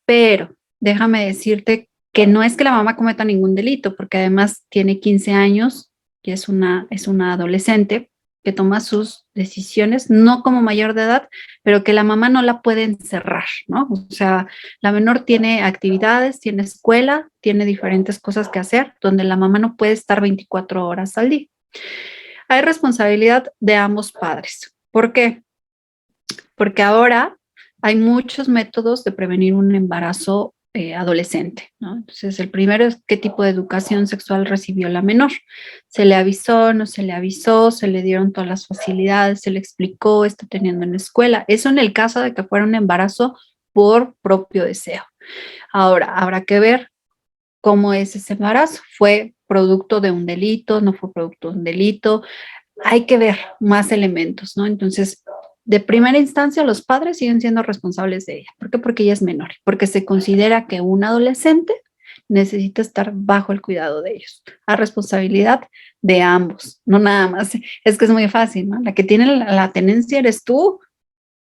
Pero déjame decirte que no es que la mamá cometa ningún delito, porque además tiene 15 años y es una adolescente que toma sus decisiones, no como mayor de edad, pero que la mamá no la puede encerrar, ¿no? O sea, la menor tiene actividades, tiene escuela, tiene diferentes cosas que hacer, donde la mamá no puede estar 24 horas al día. Hay responsabilidad de ambos padres. ¿Por qué? Porque ahora hay muchos métodos de prevenir un embarazo adolescente, ¿no? Entonces, el primero es qué tipo de educación sexual recibió la menor. ¿Se le avisó, no se le avisó, se le dieron todas las facilidades, se le explicó, está teniendo en la escuela? Eso en el caso de que fuera un embarazo por propio deseo. Ahora, habrá que ver cómo es ese embarazo. ¿Fue producto de un delito? ¿No fue producto de un delito? Hay que ver más elementos, ¿no? Entonces, de primera instancia, los padres siguen siendo responsables de ella. ¿Por qué? Porque ella es menor, porque se considera que un adolescente necesita estar bajo el cuidado de ellos. A responsabilidad de ambos, no nada más. Es que es muy fácil, ¿no? La que tiene la tenencia eres tú.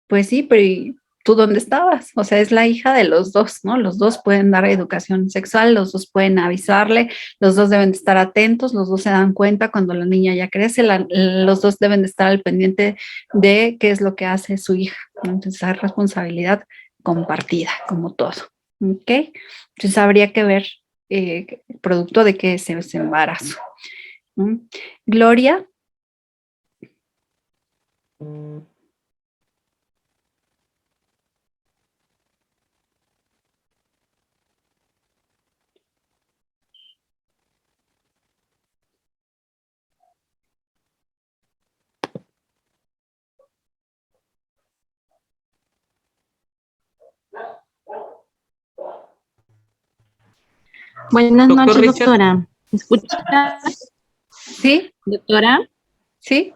Pues sí, pero ¿y tú dónde estabas? O sea, es la hija de los dos, ¿no? Los dos pueden dar educación sexual, los dos pueden avisarle, los dos deben de estar atentos, los dos se dan cuenta cuando la niña ya crece, los dos deben de estar al pendiente de qué es lo que hace su hija, ¿no? Entonces hay responsabilidad compartida, como todo, ¿ok? Entonces habría que ver producto de qué es ese embarazo, ¿no? Gloria. Buenas Doctor noches, Richard. doctora. ¿Me escucha? ¿Sí? ¿Doctora? ¿Sí?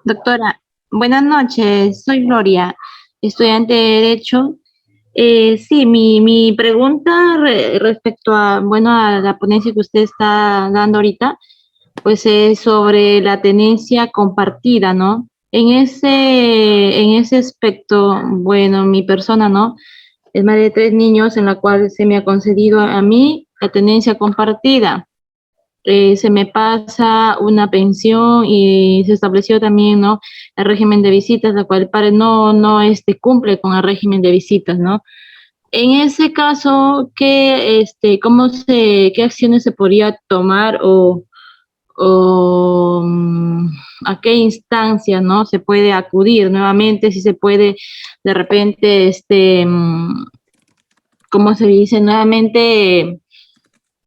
Doctora, buenas noches. Soy Gloria, estudiante de Derecho. Sí, mi pregunta respecto a, bueno, a la ponencia que usted está dando ahorita, pues es sobre la tenencia compartida, ¿no? en ese aspecto, bueno, mi persona, ¿no? Es madre de 3 niños en la cual se me ha concedido a mí la tenencia compartida. Se me pasa una pensión y se estableció también, ¿no? El régimen de visitas, la cual el padre no cumple con el régimen de visitas, ¿no? En ese caso, ¿qué acciones se podría tomar o a qué instancia, ¿no? Se puede acudir nuevamente, si se puede de repente, ¿cómo se dice? Nuevamente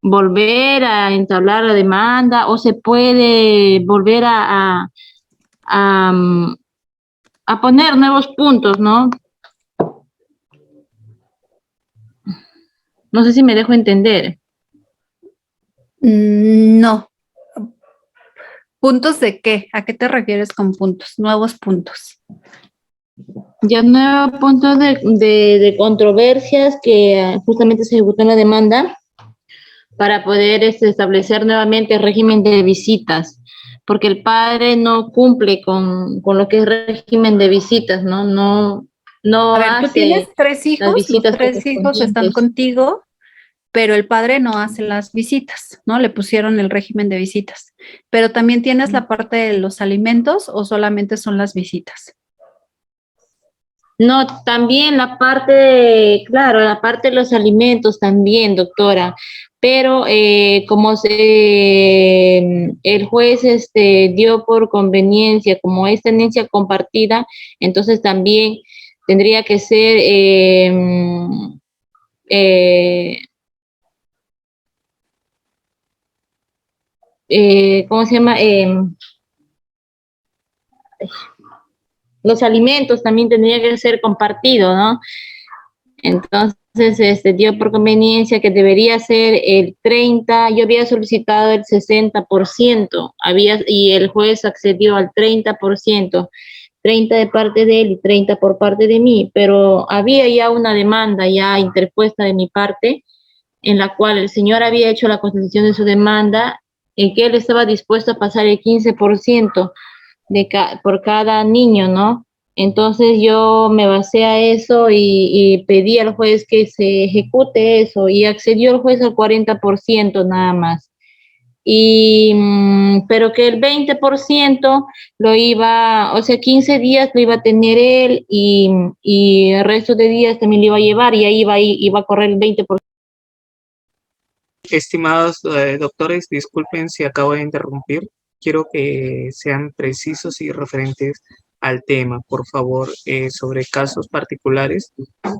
volver a entablar la demanda o se puede volver a poner nuevos puntos, ¿no? No sé si me dejo entender. No. ¿Puntos de qué? ¿A qué te refieres con puntos? Nuevos puntos. Ya nuevos puntos de controversias que justamente se ejecutó en la demanda para poder establecer nuevamente el régimen de visitas, porque el padre no cumple con lo que es régimen de visitas, ¿no? No A ver, tú tienes hace 3 las hijos, los visitas 3 hijos están correspondientes. contigo, pero el padre no hace las visitas, ¿no? Le pusieron el régimen de visitas. Pero también tienes la parte de los alimentos o solamente son las visitas. No, también la parte, claro, la parte de los alimentos también, doctora, pero el juez dio por conveniencia, como es tenencia compartida, entonces también tendría que ser, ¿cómo se llama? Los alimentos también tendría que ser compartido, ¿no? Entonces, dio por conveniencia que debería ser el 30, yo había solicitado el 60%, y el juez accedió al 30%, 30 de parte de él y 30 por parte de mí, pero había ya una demanda ya interpuesta de mi parte, en la cual el señor había hecho la constitución de su demanda, en que él estaba dispuesto a pasar el 15% por cada niño, ¿no? Entonces yo me basé a eso y pedí al juez que se ejecute eso y accedió el juez al 40% nada más. Pero que el 20% lo iba, o sea, 15 días lo iba a tener él y el resto de días también lo iba a llevar y ahí iba a correr el 20%. Estimados doctores, disculpen si acabo de interrumpir. Quiero que sean precisos y referentes al tema, por favor, sobre casos particulares,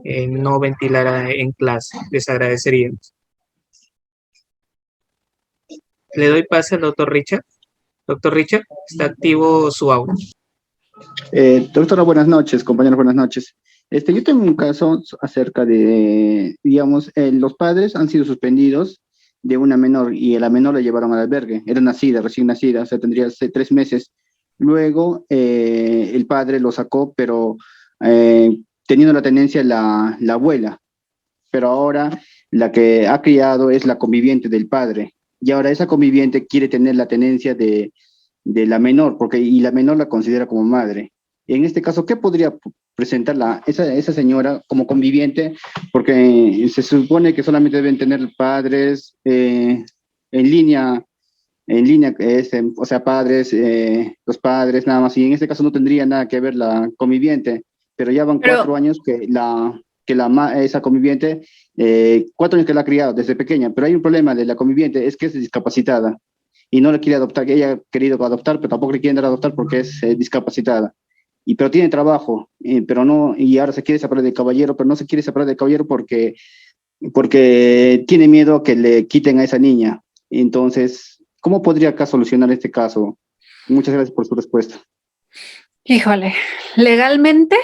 no ventilar en clase. Les agradeceríamos. Le doy pase al doctor Richard. Doctor Richard, está activo su audio. Doctora, buenas noches, compañeros, buenas noches. Yo tengo un caso acerca de, digamos, los padres han sido suspendidos de una menor y a la menor la llevaron al albergue. Era nacida, recién nacida, o sea, tendría 3 meses. Luego el padre lo sacó, pero teniendo la tenencia la abuela. Pero ahora la que ha criado es la conviviente del padre. Y ahora esa conviviente quiere tener la tenencia de la menor, y la menor la considera como madre. En este caso, ¿qué podría presentar esa señora como conviviente? Porque se supone que solamente deben tener padres en línea, o sea, padres, los padres nada más, y en este caso no tendría nada que ver la conviviente, pero ya van 4 años que esa conviviente, 4 años que la ha criado desde pequeña, pero hay un problema de la conviviente, es que es discapacitada y no le quiere adoptar, que ella ha querido adoptar, pero tampoco le quieren dar a adoptar porque es discapacitada. Pero tiene trabajo, pero no, y ahora se quiere separar del caballero, pero no se quiere separar del caballero porque tiene miedo que le quiten a esa niña. Entonces, ¿cómo podría acá solucionar este caso? Muchas gracias por su respuesta. Híjole, legalmente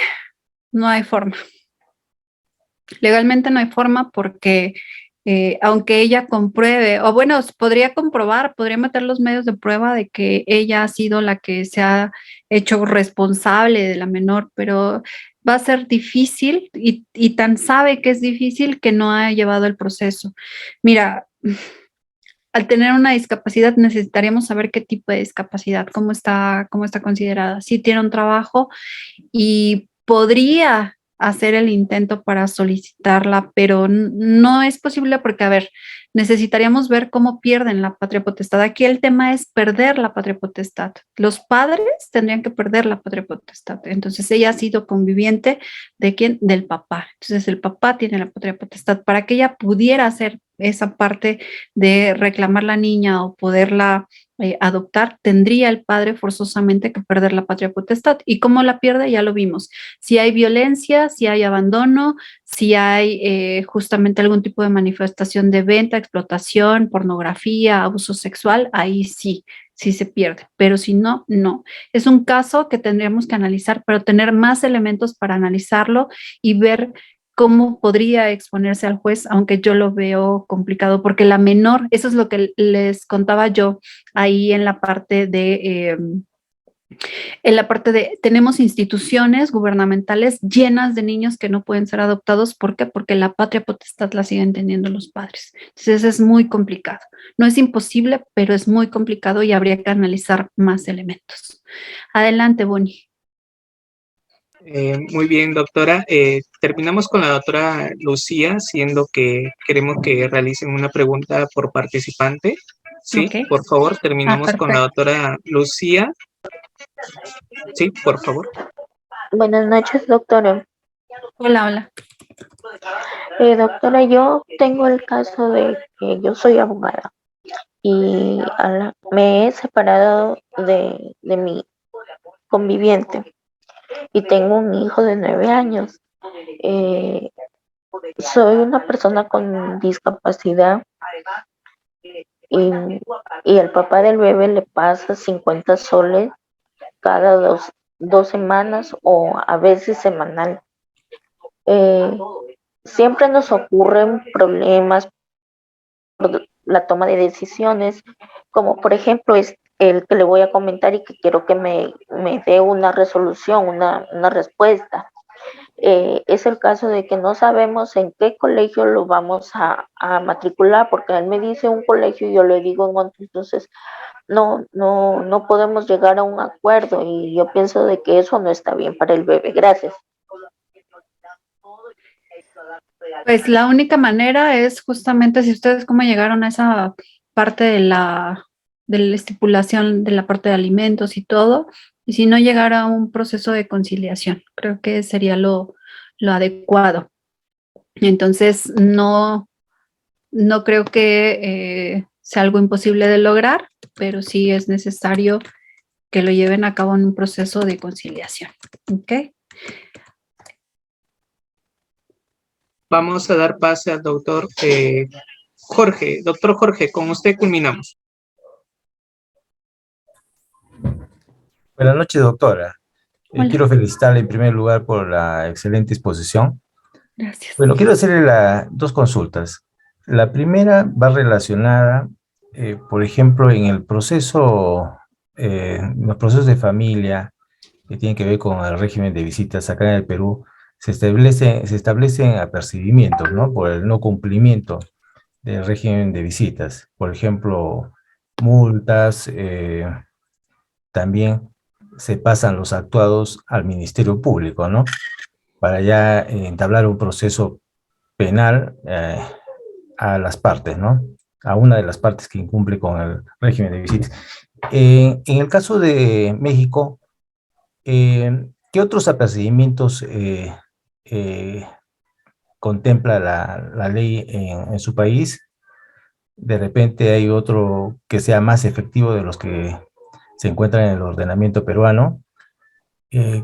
no hay forma. Legalmente no hay forma porque aunque ella compruebe, o bueno, podría comprobar, podría meter los medios de prueba de que ella ha sido la que se ha hecho responsable de la menor, pero va a ser difícil y tan sabe que es difícil que no ha llevado el proceso. Mira, al tener una discapacidad necesitaríamos saber qué tipo de discapacidad, cómo está considerada. Si tiene un trabajo y podría hacer el intento para solicitarla, pero no es posible porque, a ver, necesitaríamos ver cómo pierden la patria potestad. Aquí el tema es perder la patria potestad. Los padres tendrían que perder la patria potestad. Entonces ella ha sido conviviente ¿de quién? Del papá. Entonces el papá tiene la patria potestad. Para que ella pudiera hacer esa parte de reclamar la niña o poderla adoptar, tendría el padre forzosamente que perder la patria potestad. ¿Y cómo la pierde? Ya lo vimos. Si hay violencia, si hay abandono, si hay justamente algún tipo de manifestación de venta, explotación, pornografía, abuso sexual, ahí sí, sí se pierde. Pero si no, no. Es un caso que tendríamos que analizar, pero tener más elementos para analizarlo y ver cómo podría exponerse al juez, aunque yo lo veo complicado, porque la menor, eso es lo que les contaba yo ahí en la parte de, tenemos instituciones gubernamentales llenas de niños que no pueden ser adoptados. ¿Por qué? Porque la patria potestad la siguen teniendo los padres. Entonces es muy complicado. No es imposible, pero es muy complicado y habría que analizar más elementos. Adelante, Bonnie. Muy bien, doctora. Terminamos con la doctora Lucía, siendo que queremos que realicen una pregunta por participante. Sí, Okay. por favor, terminamos con la doctora Lucía. Sí, por favor. Buenas noches, doctora. Hola. Doctora, yo tengo el caso de que yo soy abogada y me he separado de mi conviviente y tengo un hijo de 9 años. Soy una persona con discapacidad y el papá del bebé le pasa 50 soles cada dos semanas o a veces semanal. Siempre nos ocurren problemas por la toma de decisiones, como por ejemplo es el que le voy a comentar y que quiero que me dé una resolución, una respuesta. Es el caso de que no sabemos en qué colegio lo vamos a matricular, porque él me dice un colegio y yo le digo en otro, entonces no podemos llegar a un acuerdo y yo pienso de que eso no está bien para el bebé. Gracias. Pues la única manera es justamente si ustedes cómo llegaron a esa parte de la estipulación de la parte de alimentos y todo, y si no llegar a un proceso de conciliación, creo que sería lo adecuado. Entonces, no creo que sea algo imposible de lograr, pero sí es necesario que lo lleven a cabo en un proceso de conciliación. ¿Ok? Vamos a dar pase al doctor Jorge. Doctor Jorge, con usted culminamos. Buenas noches, doctora. Quiero felicitarle en primer lugar por la excelente exposición. Gracias. Bueno, quiero hacerle dos consultas. La primera va relacionada, por ejemplo, en los procesos de familia que tienen que ver con el régimen de visitas acá en el Perú, se establecen apercibimientos, ¿no? Por el no cumplimiento del régimen de visitas. Por ejemplo, multas, también se pasan los actuados al Ministerio Público, ¿no? Para ya entablar un proceso penal a las partes, ¿no? A una de las partes que incumple con el régimen de visitas. En el caso de México, ¿qué otros apercibimientos contempla la ley en su país? De repente hay otro que sea más efectivo de los que se encuentran en el ordenamiento peruano.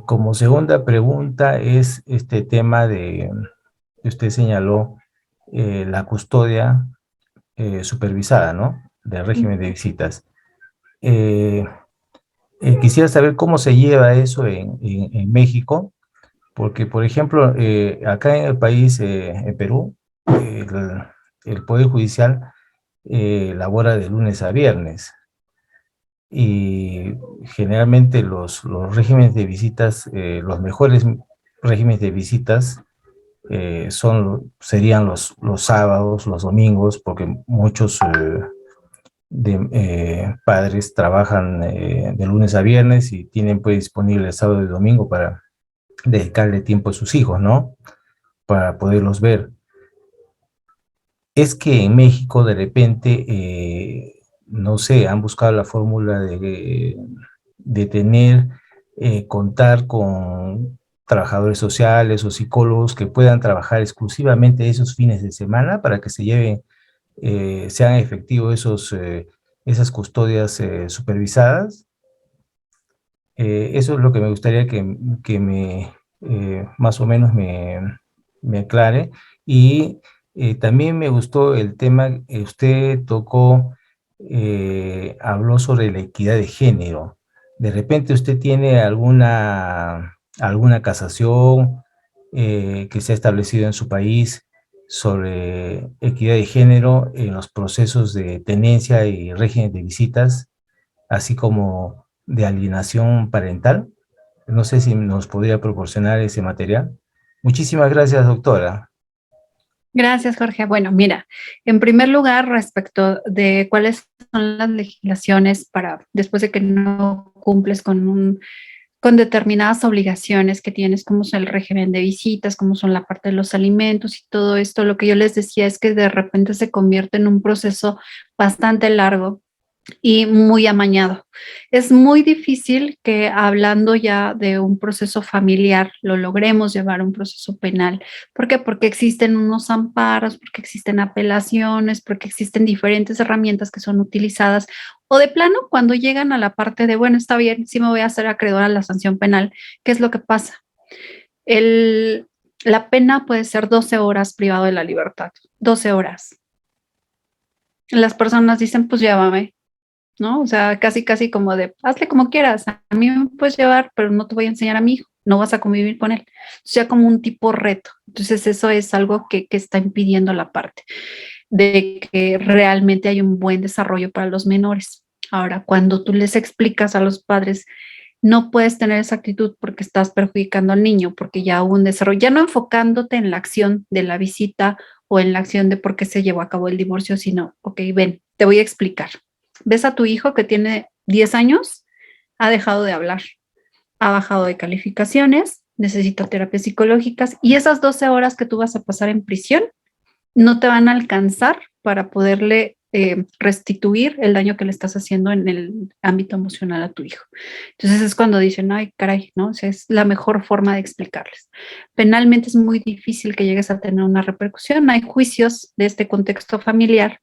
Como segunda pregunta es este tema que usted señaló, la custodia supervisada, ¿no? Del régimen de visitas. Quisiera saber cómo se lleva eso en México, porque, por ejemplo, acá en el país, en Perú, el Poder Judicial labora de lunes a viernes. Y generalmente los regímenes de visitas, los mejores regímenes de visitas serían los sábados, los domingos, porque muchos padres trabajan de lunes a viernes y tienen pues disponible el sábado y domingo para dedicarle tiempo a sus hijos, ¿no? Para poderlos ver. Es que en México de repente, no sé, han buscado la fórmula de tener, contar con trabajadores sociales o psicólogos que puedan trabajar exclusivamente esos fines de semana para que se lleven, sean efectivos esas custodias supervisadas. Eso es lo que me gustaría que más o menos me aclare. Y también me gustó el tema que usted tocó, habló sobre la equidad de género. De repente usted tiene alguna casación que se ha establecido en su país sobre equidad de género en los procesos de tenencia y régimen de visitas, así como de alienación parental. No sé si nos podría proporcionar ese material. Muchísimas gracias, doctora. Gracias, Jorge. Bueno, mira, en primer lugar, respecto de cuáles son las legislaciones para, después de que no cumples con determinadas obligaciones que tienes, como son el régimen de visitas, como son la parte de los alimentos y todo esto, lo que yo les decía es que de repente se convierte en un proceso bastante largo y muy amañado. Es muy difícil que hablando ya de un proceso familiar lo logremos llevar a un proceso penal. ¿Por qué? Porque existen unos amparos, porque existen apelaciones, porque existen diferentes herramientas que son utilizadas, o de plano cuando llegan a la parte de, bueno, está bien, sí me voy a hacer acreedora a la sanción penal. ¿Qué es lo que pasa? La pena puede ser 12 horas privado de la libertad, 12 horas. Las personas dicen, pues llévame, ¿no? O sea, casi como de, hazle como quieras, a mí me puedes llevar, pero no te voy a enseñar a mi hijo, no vas a convivir con él. O sea, como un tipo reto. Entonces, eso es algo que está impidiendo la parte de que realmente hay un buen desarrollo para los menores. Ahora, cuando tú les explicas a los padres, no puedes tener esa actitud porque estás perjudicando al niño, porque ya hubo un desarrollo, ya no enfocándote en la acción de la visita o en la acción de por qué se llevó a cabo el divorcio, sino, ok, ven, te voy a explicar. Ves a tu hijo que tiene 10 años, ha dejado de hablar, ha bajado de calificaciones, necesita terapias psicológicas y esas 12 horas que tú vas a pasar en prisión no te van a alcanzar para poderle restituir el daño que le estás haciendo en el ámbito emocional a tu hijo. Entonces es cuando dicen, ay, caray, ¿no? O sea, es la mejor forma de explicarles. Penalmente es muy difícil que llegues a tener una repercusión. Hay juicios de este contexto familiar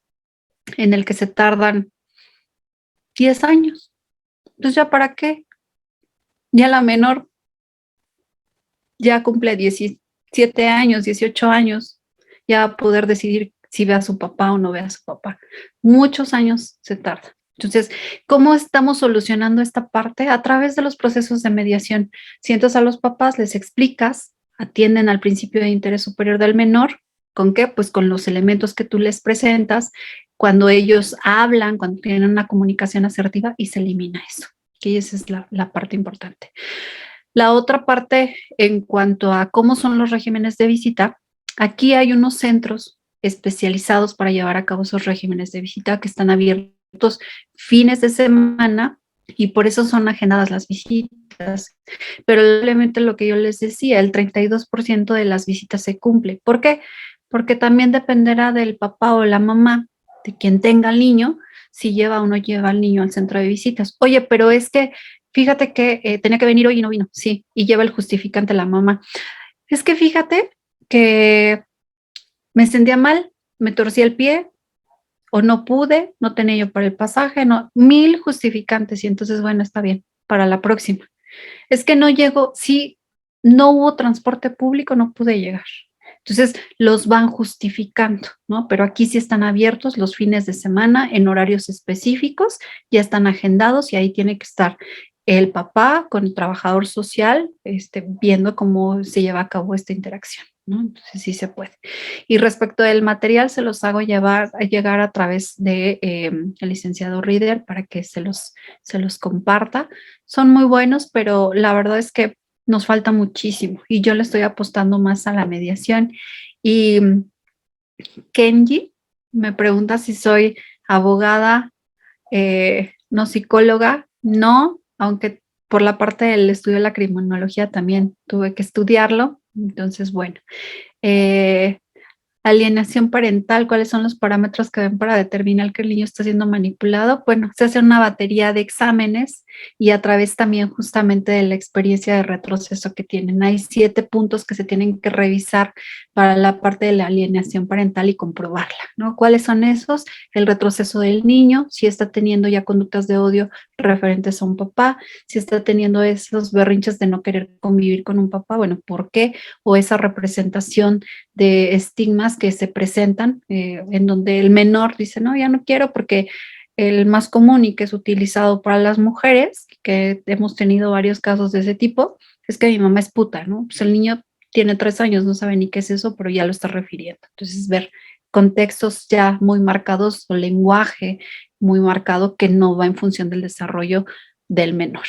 en el que se tardan 10 años. Entonces, ¿ya para qué? Ya la menor ya cumple 17 años, 18 años, ya va a poder decidir si ve a su papá o no ve a su papá. Muchos años se tarda. Entonces, ¿cómo estamos solucionando esta parte? A través de los procesos de mediación. Sientas a los papás, les explicas, atienden al principio de interés superior del menor. ¿Con qué? Pues con los elementos que tú les presentas, cuando ellos hablan, cuando tienen una comunicación asertiva y se elimina eso. Que esa es la parte importante. La otra parte, en cuanto a cómo son los regímenes de visita, aquí hay unos centros especializados para llevar a cabo esos regímenes de visita que están abiertos fines de semana y por eso son agendadas las visitas. Pero realmente lo que yo les decía, el 32% de las visitas se cumple. ¿Por qué? Porque también dependerá del papá o la mamá, de quien tenga al niño, si lleva o no lleva al niño al centro de visitas. Oye, pero es que fíjate que tenía que venir hoy y no vino. Sí, y lleva el justificante la mamá. Es que fíjate que me sentía mal, me torcí el pie o no pude, no tenía yo para el pasaje, no, 1000 justificantes y entonces, bueno, está bien, para la próxima. Es que no llego, sí, no hubo transporte público, no pude llegar. Entonces, los van justificando, ¿no? Pero aquí sí están abiertos los fines de semana en horarios específicos, ya están agendados y ahí tiene que estar el papá con el trabajador social, viendo cómo se lleva a cabo esta interacción, ¿no? Entonces sí se puede. Y respecto del material, se los hago llegar a través de el licenciado Reader para que se los comparta. Son muy buenos, pero la verdad es que nos falta muchísimo y yo le estoy apostando más a la mediación. Y Kenji me pregunta si soy abogada no psicóloga, no, aunque por la parte del estudio de la criminología también tuve que estudiarlo. Entonces, bueno, alienación parental, ¿cuáles son los parámetros que ven para determinar que el niño está siendo manipulado? Bueno, se hace una batería de exámenes y a través también justamente de la experiencia de retroceso que tienen. Hay 7 puntos que se tienen que revisar para la parte de la alienación parental y comprobarla, ¿no? ¿Cuáles son esos? El retroceso del niño, si está teniendo ya conductas de odio referentes a un papá, si está teniendo esos berrinches de no querer convivir con un papá, bueno, ¿por qué? O esa representación de estigmas que se presentan en donde el menor dice, no, ya no quiero, porque el más común y que es utilizado para las mujeres, que hemos tenido varios casos de ese tipo, es que mi mamá es puta, ¿no? Pues el niño tiene 3 años, no sabe ni qué es eso, pero ya lo está refiriendo. Entonces, ver contextos ya muy marcados o lenguaje muy marcado que no va en función del desarrollo del menor.